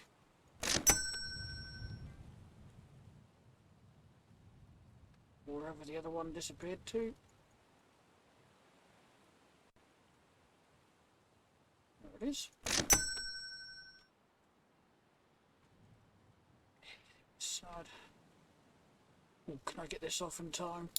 Wherever the other one disappeared to. There it is. Side. Oh, can I get this off in time?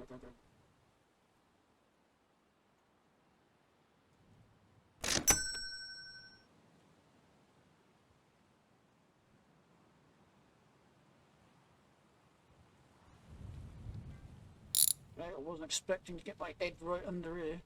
Go. I wasn't expecting to get my head right under here.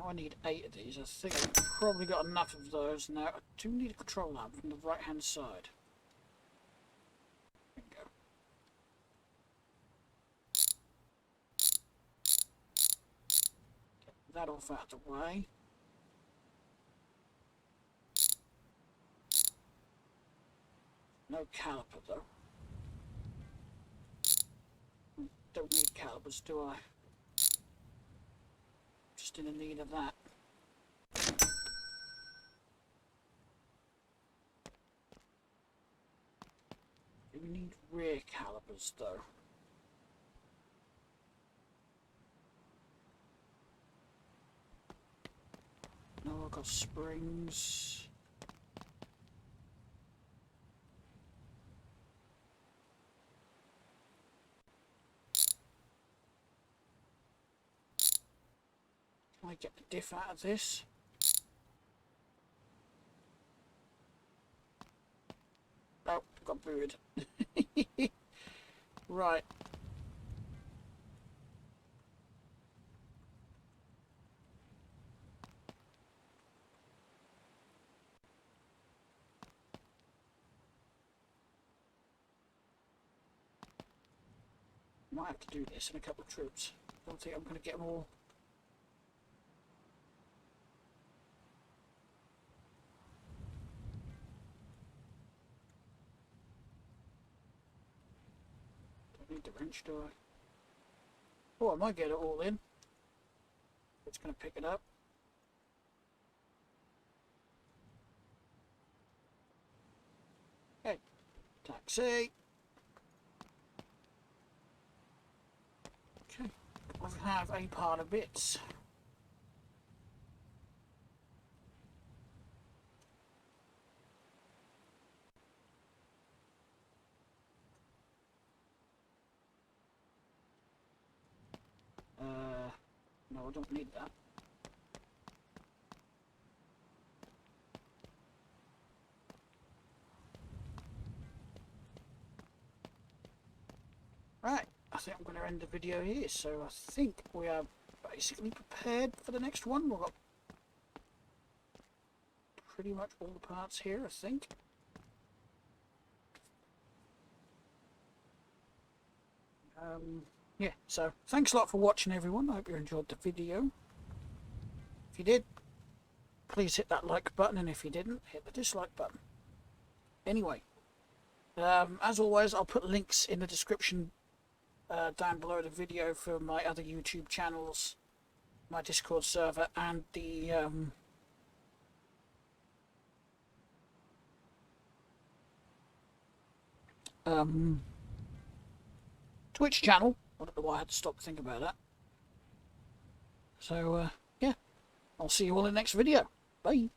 I need 8 of these. I think I've probably got enough of those now. I do need a control arm from the right hand side. that off out of the way. No caliper though. Don't need calipers, do I? Just in the need of that. Do we need rear calipers though? No, I've got springs. Can I get the diff out of this? Oh, got buried. Right. Might have to do this in a couple of trips. Don't think I'm going to get them all. Don't need the wrench, do I? Oh, I might get it all in. It's going to pick it up. Hey, taxi. Okay, I have a pile of bits. No, I don't need that. Right, I think I'm going to end the video here. So I think we are basically prepared for the next one. We've got pretty much all the parts here, I think. Yeah, so thanks a lot for watching, everyone. I hope you enjoyed the video. If you did, please hit that like button, and if you didn't, hit the dislike button. Anyway, as always, I'll put links in the description down below the video for my other YouTube channels, my Discord server, and the Twitch channel. I don't know why I had to stop to think about that. So, yeah, I'll see you all in the next video. Bye.